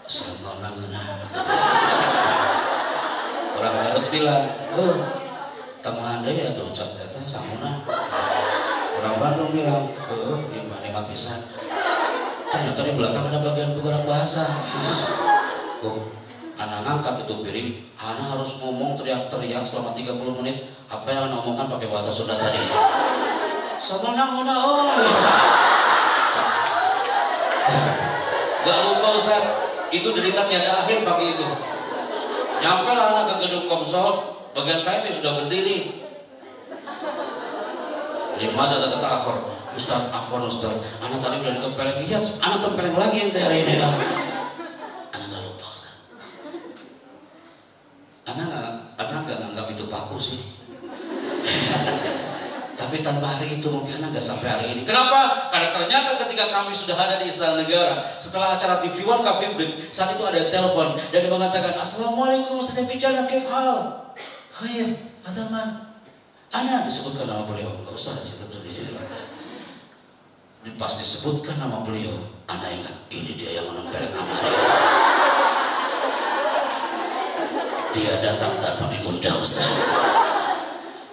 Sama naguna. Orang Garut bilang, tambahan deh ya tuh cat eta samuna. Orang Bandung bilang, lima pisan. Ternyata di belakang ada bagian penggerak bahasa. Anak ngangkat itu piring, anak harus ngomong teriak-teriak selama 30 menit apa yang anak omongkan pakai bahasa Sunda tadi. Sama naguna Gak lupa Ustaz, itu derita tiada akhir pagi itu. Nyampe lah anak ke gedung Komsol, bagian KMP sudah berdiri. 5 data akhir. Ustaz, afwan Ustaz, anak tadi udah ditempeleng. Iya, anak tempeleng lagi yang hari ini ya. Anak gak lupa Ustaz. Tapi tanpa hari itu mungkin Anda nggak sampai hari ini. Kenapa? Karena ternyata ketika kami sudah ada di Istana Negara, setelah acara TV One Cafe Break, saat itu ada telepon dan dia mengatakan, Assalamualaikum Ustaz Pijana, kif hal? Khair, adaman. Ana disebutkan nama beliau, nggak usah di sini. Pas disebutkan nama beliau, Ana ingat ini dia yang menempelkan Ana. Dia datang tanpa diundang, Ustaz.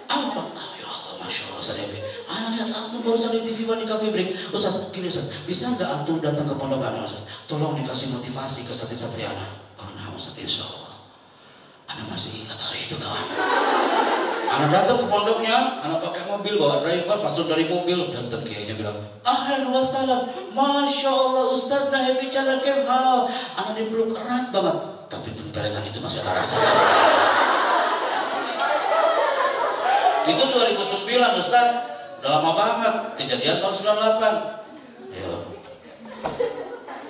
Apa? Ya Allah, Masya Allah, Ustaz Ebi. Ana lihat antum barusan di TV One di Cafe Break. Ustaz, gini Ustaz, bisa nggak antum datang ke pondok Ana, Ustaz? Tolong dikasih motivasi ke santri-santri Ana. Oh, nah, Ustaz, insya Allah. Ana masih ingat hari itu, kawan. Ana datang ke pondoknya, Ana pakai mobil, bawa driver, pasur dari mobil, datang kiainya bilang, ahlan wa salam, Masya Allah, Ustaz Nahi bicara kif hal. Ana dipeluk erat banget, tapi tempelengan itu masih ada rasanya. Itu 2009 Ustaz, udah lama banget, kejadian tahun 98. Yo.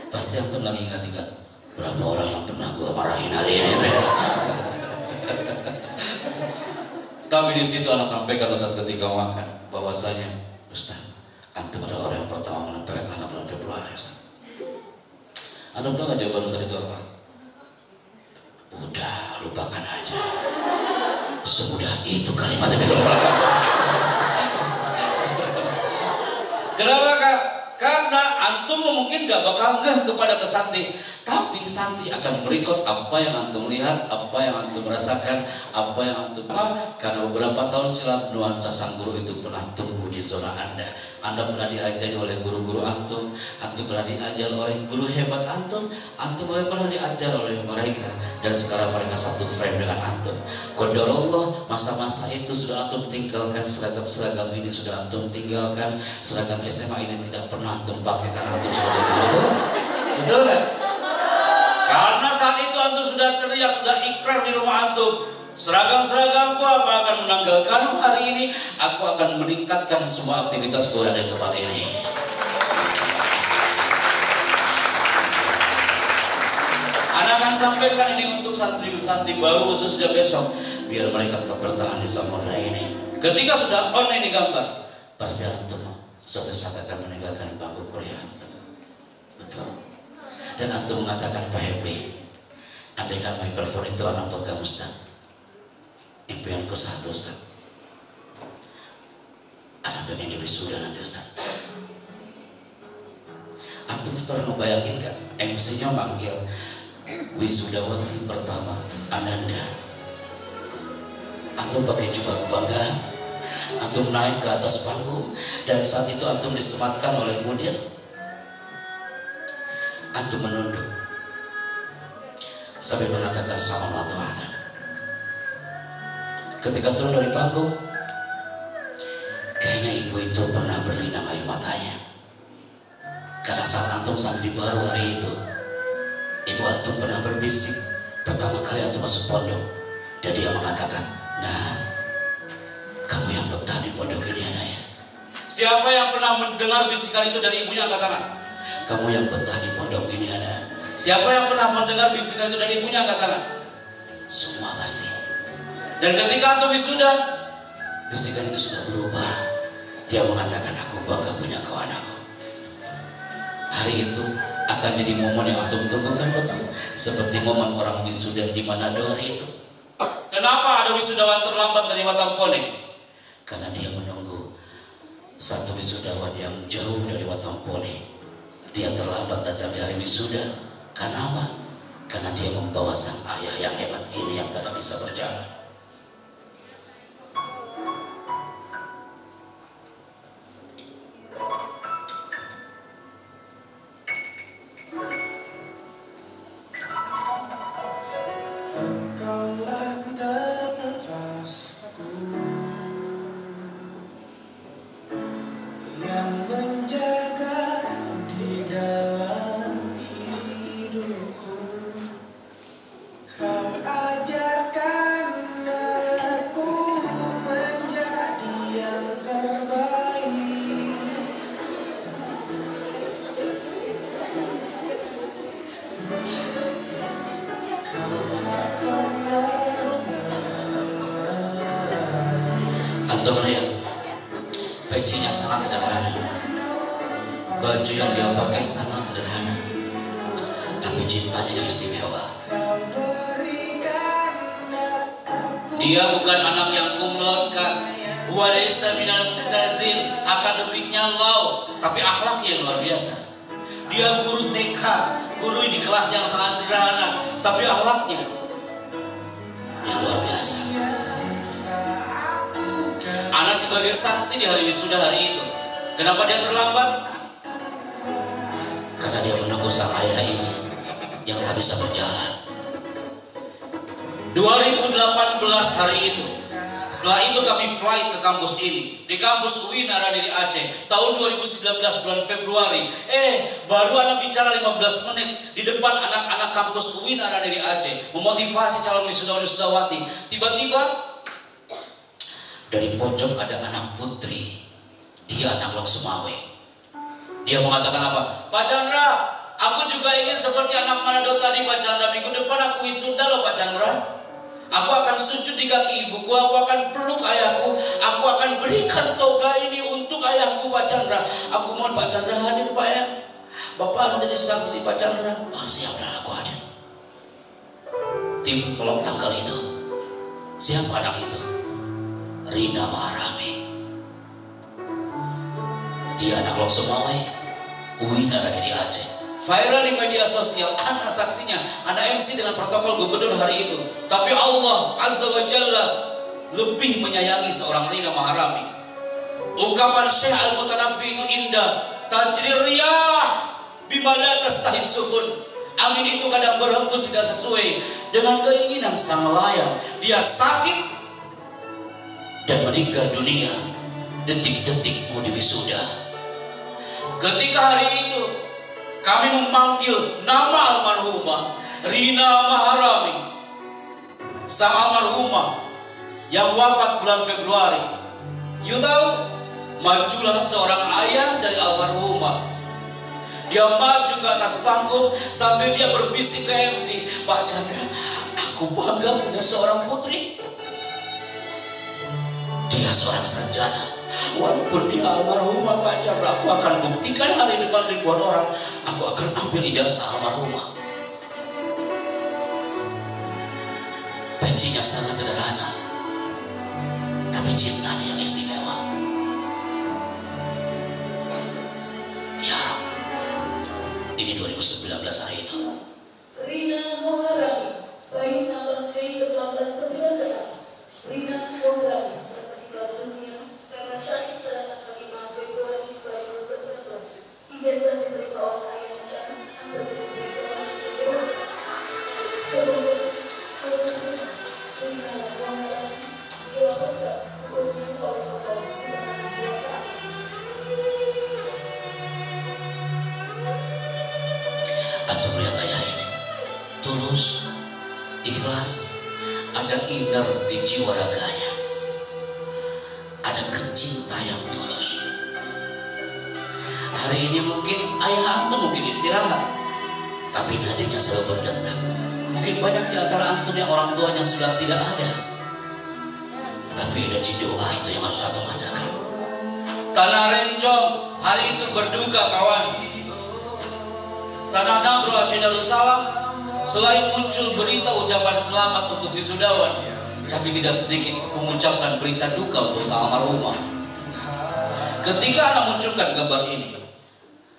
Pasti antum lagi ingat-ingat berapa orang yang pernah gua marahin hari ini. Tapi di situ anak sampaikan Ustaz ketika makan bahwasanya Ustaz, antum adalah orang yang pertama menempelkan anak bulan Februari, Ustaz. Antum tahu nggak jawaban Ustaz itu apa? Udah, lupakan aja. Semudah itu kalimat itu lupakan. Kenapa Kak? Karena antum mungkin gak bakal ngeh kepada ke santri, tapi santri akan merekod apa yang antum lihat, apa yang antum rasakan, apa yang antum karena beberapa tahun silam nuansa sang guru itu pernah tumbuh di zona Anda. Anda pernah diajari oleh guru-guru antum pernah diajar oleh guru hebat antum pernah diajar oleh mereka, dan sekarang mereka satu frame dengan antum. Qadarullah, masa-masa itu sudah antum tinggalkan, seragam ini sudah antum tinggalkan, seragam SMA ini tidak pernah antum pakai karena antum sudah disebut. Betul kan? Karena saat itu antum sudah teriak, sudah ikrar di rumah antum, seragam-seragamku apa akan menanggalkan hari ini, aku akan meningkatkan semua aktivitasku dari tempat ini. Anak akan sampaikan ini untuk santri-santri baru khususnya besok, biar mereka tetap bertahan di samudra ini. Ketika sudah on ini gambar, pasti antum suatu saat akan meninggalkan bangku kuliah antum. Betul. Dan antum mengatakan, Pak Happy, andaikan mikrofon itu anak pegang Ustaz, impianku satu Ustaz, anak pengen di wisuda nanti Ustaz. Antum pernah ngebayangin gak MC-nya manggil wisudawati pertama Ananda, antum pakai jubah kebanggaan, antum naik ke atas panggung, dan saat itu antum disematkan oleh mudir, antum menunduk sambil mengatakan sama mata-mata. Ketika turun dari panggung, kayaknya ibu itu pernah berlinang air matanya. Karena saat antum santri baru hari itu, ibu antum pernah berbisik pertama kali antum masuk pondok, dan dia mengatakan, nah, kamu yang betah di pondok ini anaknya. Siapa yang pernah mendengar bisikan itu dari ibunya, angkat tangan. Kamu yang betah di pondok ini anak. Siapa yang pernah mendengar bisikan itu dari ibunya, angkat tangan. Semua pasti. Dan ketika antum wisuda, bisikan itu sudah berubah. Dia mengatakan, aku bangga punya kau anakku. Hari itu akan jadi momen yang antum tunggukan, betul. Seperti momen orang wisuda di Manado hari itu. Kenapa ada wisudawan terlambat dari Watangkone? Karena dia menunggu satu wisudawan yang jauh dari Watangkone. Dia terlambat datang di hari wisuda. Karena apa? Karena dia membawa sang ayah yang hebat ini yang tidak bisa berjalan. Antum lihat, pecinya sangat sederhana, baju yang dia pakai sangat sederhana, tapi cintanya yang istimewa. Dia bukan anak yang kumlot, huwa laysa minal mumtazin, akademiknya low, tapi akhlaknya luar biasa. Dia guru TK, guru di kelas yang sangat sederhana, tapi akhlaknya yang luar biasa. Ana sebagai saksi di hari wisuda hari itu. Kenapa dia terlambat? Karena dia menunggu sang ayah ini yang tak bisa berjalan. 2018 hari itu, setelah itu kami flight ke kampus ini, di kampus UIN Arani di Aceh, tahun 2019 bulan Februari. Baru anak bicara 15 menit di depan anak-anak kampus UIN Arani di Aceh, memotivasi calon wisudawan-wisudawati. Tiba-tiba dari pojok ada anak putri, dia anak Lok Sumawe. Dia mengatakan apa? Pak Chandra, aku juga ingin seperti anak Manado tadi Pak Chandra. Minggu depan aku wisuda loh Pak Chandra. Aku akan sujud di kaki ibuku, aku akan peluk ayahku, aku akan berikan toga ini untuk ayahku Pak Chandra. Aku mohon Pak Chandra hadir Pak ya. Bapak jadi saksi Pak Chandra. Siap dan aku hadir. Tim pelok tanggal itu, siapa anak itu? Rina Maharami. Dia anak Lok Sumawe, UIN Arani di Aceh. Viral di media sosial, anak saksinya, anak MC dengan protokol gubernur hari itu. Tapi Allah Azza wa Jalla lebih menyayangi seorang Rina Maharami. Ungkapan Syekh Al-Mutanabbi itu indah. Tajri riyah bima la tastahi sufun. Angin itu kadang berhembus tidak sesuai dengan keinginan sang layang. Dia sakit dan meninggal dunia detik-detik mau wisuda. Ketika hari itu kami memanggil nama almarhumah Rina Maharami, sang almarhumah yang wafat bulan Februari. You tahu, majulah seorang ayah dari almarhumah. Dia maju ke atas panggung sambil dia berbisik ke MC, Pak Chandra, aku bangga punya seorang putri. Dia seorang sarjana. Walaupun dia almarhumah Pak Chandra, aku akan buktikan hari depan ribuan orang, aku akan ambil ijazah almarhumah. Pencinya sangat sederhana, tapi cintanya yang istimewa. Ya, ini 2019 hari itu. Rina Maharami, bayi tanggal 19 Rina Maharami meninggal dunia karena sakit pada tanggal 5 Februari 2019. Ijazah diterima oleh ayahnya Rina Maharami diwafatkan oleh Allah Subhanahu wa Ta'ala. Antum lihat ayah ini, tulus, ikhlas, ada inner di jiwa raganya, ada kecinta yang tulus. Hari ini mungkin ayah antum mungkin istirahat, tapi nadinya selalu berdetak. Mungkin banyak di antara antum yang orang tuanya sudah tidak ada, tapi energi doa itu yang harus antum adakan. Tanah Rencong hari itu berduka kawan. Tanah Nadro Aceh Darussalam selain muncul berita ucapan selamat untuk wisudawan, tapi tidak sedikit mengucapkan berita duka untuk sang almarhumah. Ketika anak munculkan gambar ini,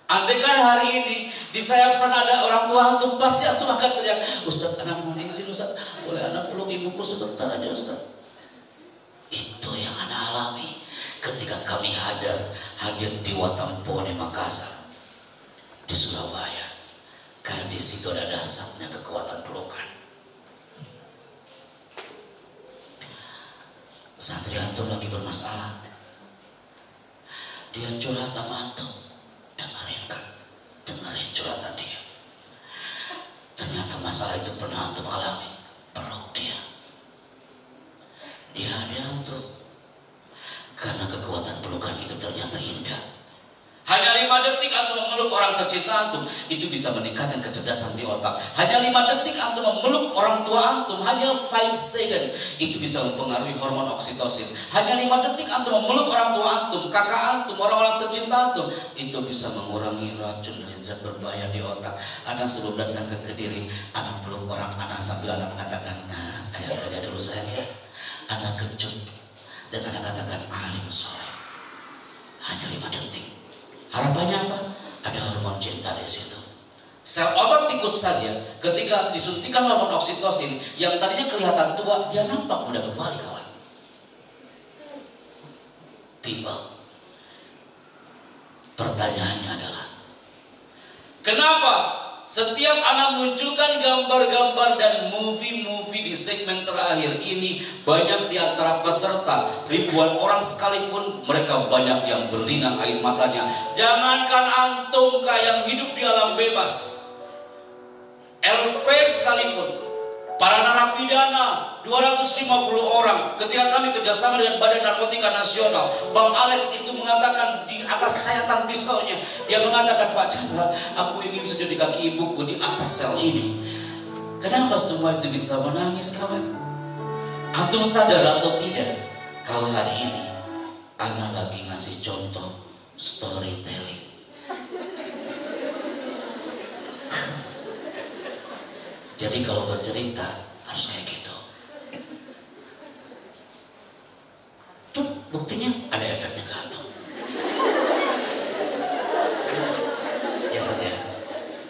andaikan hari ini di sayap sana ada orang tua antum, pasti antum akan teriak, Ustaz anak mohon izin Ustaz, boleh anak peluk ibuku sebentar aja Ustaz. Itu yang anak alami ketika kami hadir di Watampone Makassar, di Surabaya. Karena di situ ada dasarnya kekuatan pelukan. Santri antum lagi bermasalah, dia curhat sama antum, dengerin curhatan dia. Ternyata masalah itu pernah antum alami, peluk dia. Dia antum, karena kekuatan pelukan itu ternyata indah. Hanya 5 detik antum memeluk orang tercinta antum, itu bisa meningkatkan kecerdasan di otak. Hanya 5 detik antum memeluk orang tua antum, hanya 5 second, itu bisa mempengaruhi hormon oksitosin. Hanya 5 detik antum memeluk orang tua antum, kakak antum, orang-orang tercinta antum, itu bisa mengurangi racun dan zat berbahaya di otak. Anak sebelum datang ke Kediri, anak peluk orang anak sambil anak mengatakan, nah ayah kerja dulu sayang ya. Anak kecut dan anak katakan alim soleh. Hanya 5 detik. Harapannya apa? Ada hormon cinta di situ. Sel otot tikus saja ketika disuntikan hormon oksitosin yang tadinya kelihatan tua, dia nampak muda kembali kawan. People. Pertanyaannya adalah, kenapa setiap anak munculkan gambar-gambar dan movie-movie di segmen terakhir ini, banyak di antara peserta, ribuan orang sekalipun, mereka banyak yang berlinang air matanya. Jangankan antum yang hidup di alam bebas, LP sekalipun, para narapidana 250 orang, ketika kami kerjasama dengan Badan Narkotika Nasional, Bang Alex itu mengatakan di atas sayatan pisaunya, dia mengatakan, Pak Chandra, aku ingin sujud di kaki ibuku di atas sel ini. Kenapa semua itu bisa menangis kawan? Antum sadar atau tidak, kalau hari ini anak lagi ngasih contoh storytelling. Jadi kalau bercerita harus kayak gitu. Tuh buktinya ada efeknya ke antum. Ya saja.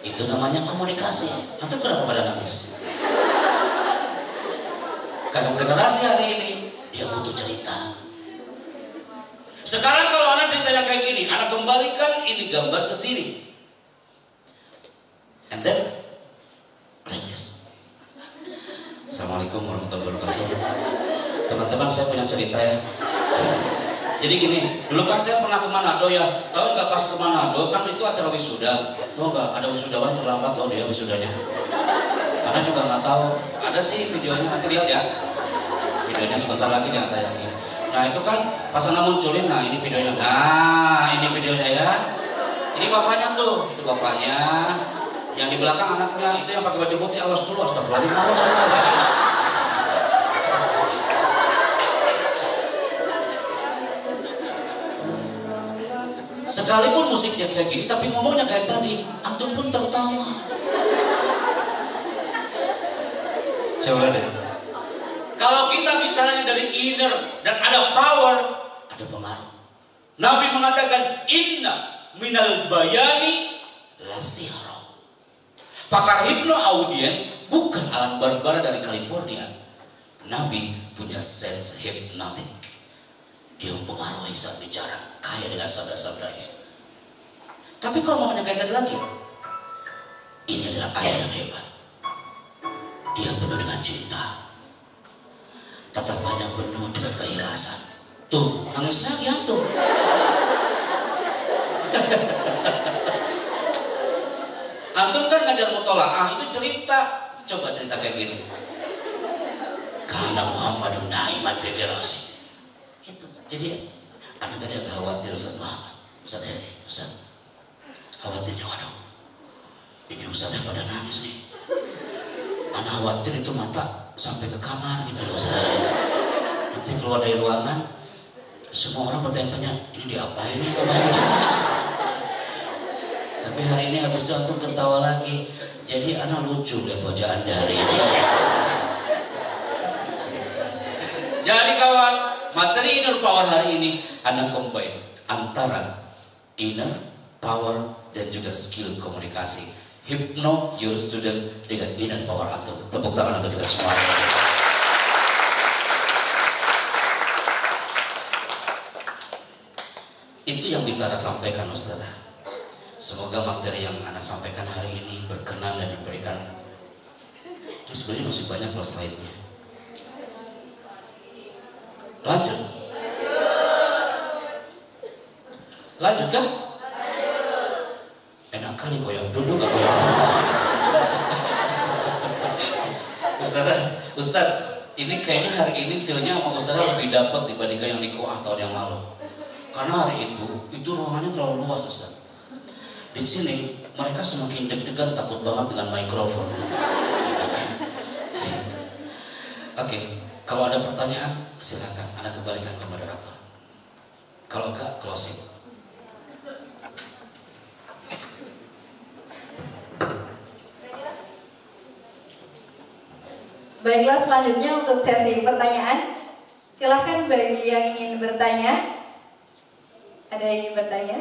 Itu namanya komunikasi. Antum kenapa pada nangis? Karena generasi hari ini dia butuh cerita. Sekarang kalau anak ceritanya kayak gini, anak kembalikan ini gambar ke sini. And then like this. Assalamualaikum warahmatullahi wabarakatuh. Teman-teman, saya punya cerita ya. Jadi gini, dulu kan saya pernah ke Manado ya. Tahu nggak pas ke Manado kan itu acara wisuda. Tahu nggak ada wisudawan terlambat loh dia wisudanya. Karena juga nggak tahu. Ada sih videonya, nanti lihat ya. Videonya sebentar lagi nih tayangin. Nah itu kan pas anak munculin, nah ini videonya. Nah ini videonya ya. Ini bapaknya tuh, itu bapaknya. Yang di belakang anaknya itu yang pakai baju putih, awas dulu, astagfirullahaladzim, awas. Sekalipun musiknya kayak gini, tapi ngomongnya kayak tadi, antum pun tertawa. Coba deh. Kalau kita bicaranya dari inner dan ada power, ada pengaruh. Nabi mengatakan, inna minal bayani lasihra. Pakar hipno audience bukan alat barbara dari California. Nabi punya sense hypnotic. Dia mempengaruhi saat bicara, kaya dengan sabda-sabdanya. Tapi kalau mau kayak tadi lagi, ini adalah ayah yang hebat. Dia penuh dengan cinta. Tatapannya penuh dengan keikhlasan. Tuh, nangis lagi antum. Antum kan ngajar mutolaah, itu cerita. Coba cerita kayak gini. Karena Muhammadun naiman fi firasi. Gitu. Jadi anak tadi agak khawatir Ustaz Muhammad. Ustaz, khawatirnya waduh. Ini Ustaznya pada nangis nih. Anak khawatir itu mata sampai ke kamar gitu loh Ustaz. Nanti keluar dari ruangan, semua orang bertanya-tanya, ini diapain nih? Tapi hari ini habis itu antum tertawa lagi. Jadi anak lucu lihat wajah anda hari ini. Jadi kawan, materi inner power hari ini anak combine antara inner power dan juga skill komunikasi. Hypno your student dengan inner power antum. Tepuk tangan untuk kita semua. Itu yang bisa saya sampaikan Ustaz. Semoga materi yang Anda sampaikan hari ini berkenan dan diberikan. Ini sebenarnya masih banyak loh slide-nya. Lanjut. Lanjut kah? Enak kali goyang duduk gak goyang. Ustaz, ini kayaknya hari ini feel-nya sama Ustaz lebih dapat dibandingkan yang di Kuah tahun yang lalu. Karena hari itu ruangannya terlalu luas Ustaz. Di sini mereka semakin deg-degan, takut banget dengan mikrofon. Oke, kalau ada pertanyaan silakan Anda kembalikan ke moderator. Kalau enggak, closing. Baiklah, selanjutnya untuk sesi pertanyaan. Silahkan bagi yang ingin bertanya. Ada yang ingin bertanya?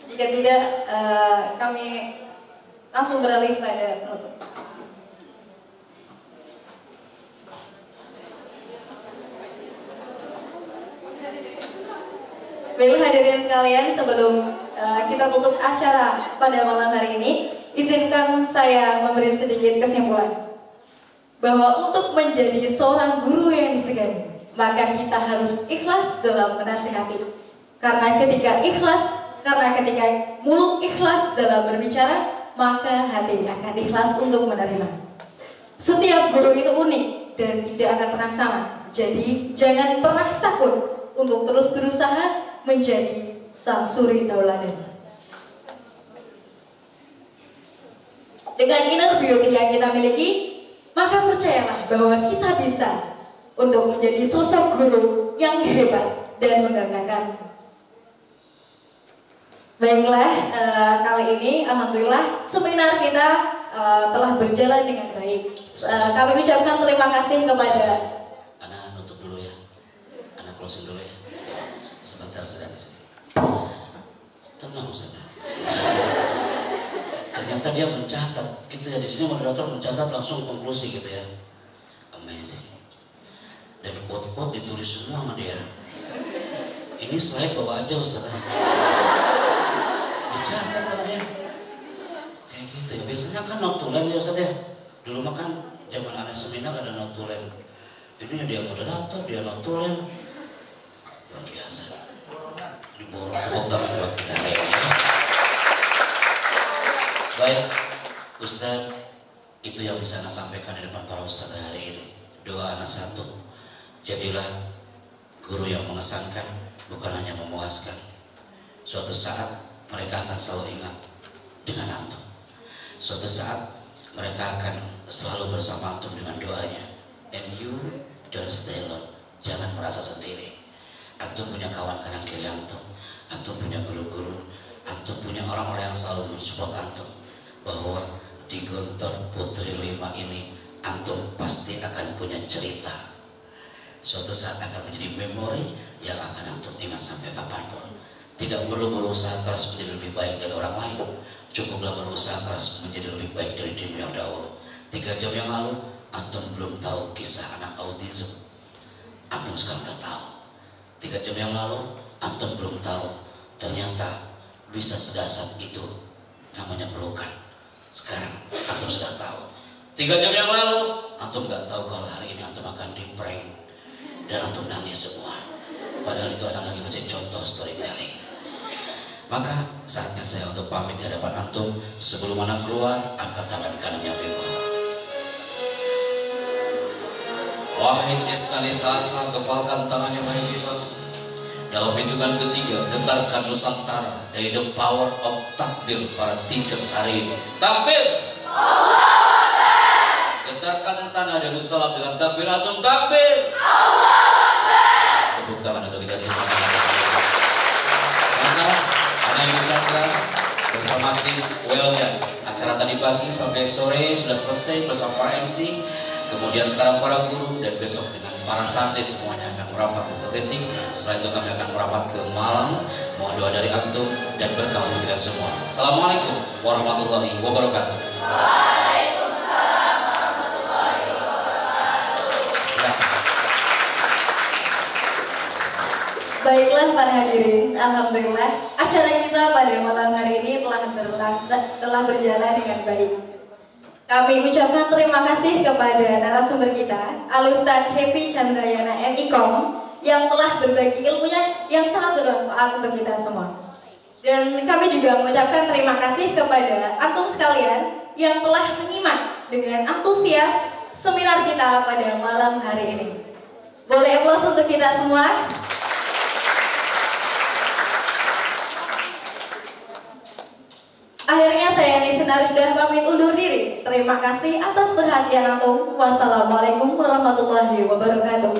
Jika tidak, kami langsung beralih pada penutup. Baiklah hadirin sekalian, sebelum kita tutup acara pada malam hari ini, izinkan saya memberi sedikit kesimpulan bahwa untuk menjadi seorang guru yang disegani, maka kita harus ikhlas dalam menasihati. Karena ketika mulut ikhlas dalam berbicara, maka hati akan ikhlas untuk menerima. Setiap guru itu unik dan tidak akan pernah sama. Jadi jangan pernah takut untuk terus berusaha menjadi sang suri tauladan. Dengan inner beauty yang kita miliki, maka percayalah bahwa kita bisa untuk menjadi sosok guru yang hebat dan membanggakan. Baiklah, kali ini alhamdulillah seminar kita telah berjalan dengan baik. Kami ucapkan terima kasih kepada. Ana nutup dulu ya, Ana closing dulu ya. Sebentar sedang di sini. Tenang Ustaz. Ternyata dia mencatat, gitu ya, di sini moderator mencatat langsung konklusi gitu ya. Amazing. Dan quote-quote ditulis semua sama dia. Ini slide bawa aja Ustaz. Dicatat sama dia. Kayak gitu ya. Biasanya kan notulen ya Ustaz ya. Dulu mah kan zaman anak seminar ada notulen. Ini dia moderator, dia notulen. Luar biasa. Diborong tepuk tangan buat kita hari ini. Baik, Ustaz, itu yang bisa Ana sampaikan di depan para Ustaz hari ini. Doa Ana satu, jadilah guru yang mengesankan, bukan hanya memuaskan. Suatu saat mereka akan selalu ingat dengan antum. Suatu saat mereka akan selalu bersama antum dengan doanya. And you don't stay alone. Jangan merasa sendiri. Antum punya kawan kanan kiri antum. Antum punya guru-guru. Antum punya orang-orang yang selalu mensupport antum. Bahwa di Gontor Putri 5 ini antum pasti akan punya cerita. Suatu saat akan menjadi memori yang akan antum ingat sampai kapanpun. Tidak perlu berusaha keras menjadi lebih baik dari orang lain. Cukuplah berusaha keras menjadi lebih baik dari dirimu yang dahulu. 3 jam yang lalu antum belum tahu kisah anak autism. Antum sekarang udah tahu. 3 jam yang lalu antum belum tahu ternyata bisa sedasar itu namanya pelukan. Sekarang antum sudah tahu. 3 jam yang lalu antum nggak tahu kalau hari ini antum akan di-prank dan antum nangis semua. Padahal itu ada lagi kasih contoh storytelling. Maka saatnya saya untuk pamit di hadapan antum. Sebelum anak keluar, angkat tangan kanannya bebas. Wahid istani salsa, kepalkan tangannya baik bebas. Dalam hitungan ketiga, getarkan Nusantara dari the power of takbir para teachers hari ini. Takbir! Allahu Getarkan tanah Darussalam dengan takbir antum. Takbir! Allahu Tepuk tangan untuk kita semua. Maka, Ana Ibu Chandra bersama tim well done. Acara tadi pagi sampai sore sudah selesai bersama para MC. Kemudian sekarang para guru dan besok dengan para santri semuanya akan merapat ke Setetik. Setelah itu kami akan merapat ke Malang. Mohon doa dari antum dan berkah untuk kita semua. Assalamualaikum warahmatullahi wabarakatuh. Waalaikumsalam warahmatullahi wabarakatuh. Silakan. Baiklah para hadirin, alhamdulillah acara kita pada malam hari ini telah berjalan dengan baik. Kami ucapkan terima kasih kepada narasumber kita, Al-Ustaz Happy Chandrayana MIKOM, yang telah berbagi ilmunya yang sangat bermanfaat untuk kita semua. Dan kami juga mengucapkan terima kasih kepada antum sekalian yang telah menyimak dengan antusias seminar kita pada malam hari ini. Boleh aplaus untuk kita semua. Akhirnya saya Nisa Narida pamit undur diri. Terima kasih atas perhatian antum. Wassalamualaikum warahmatullahi wabarakatuh.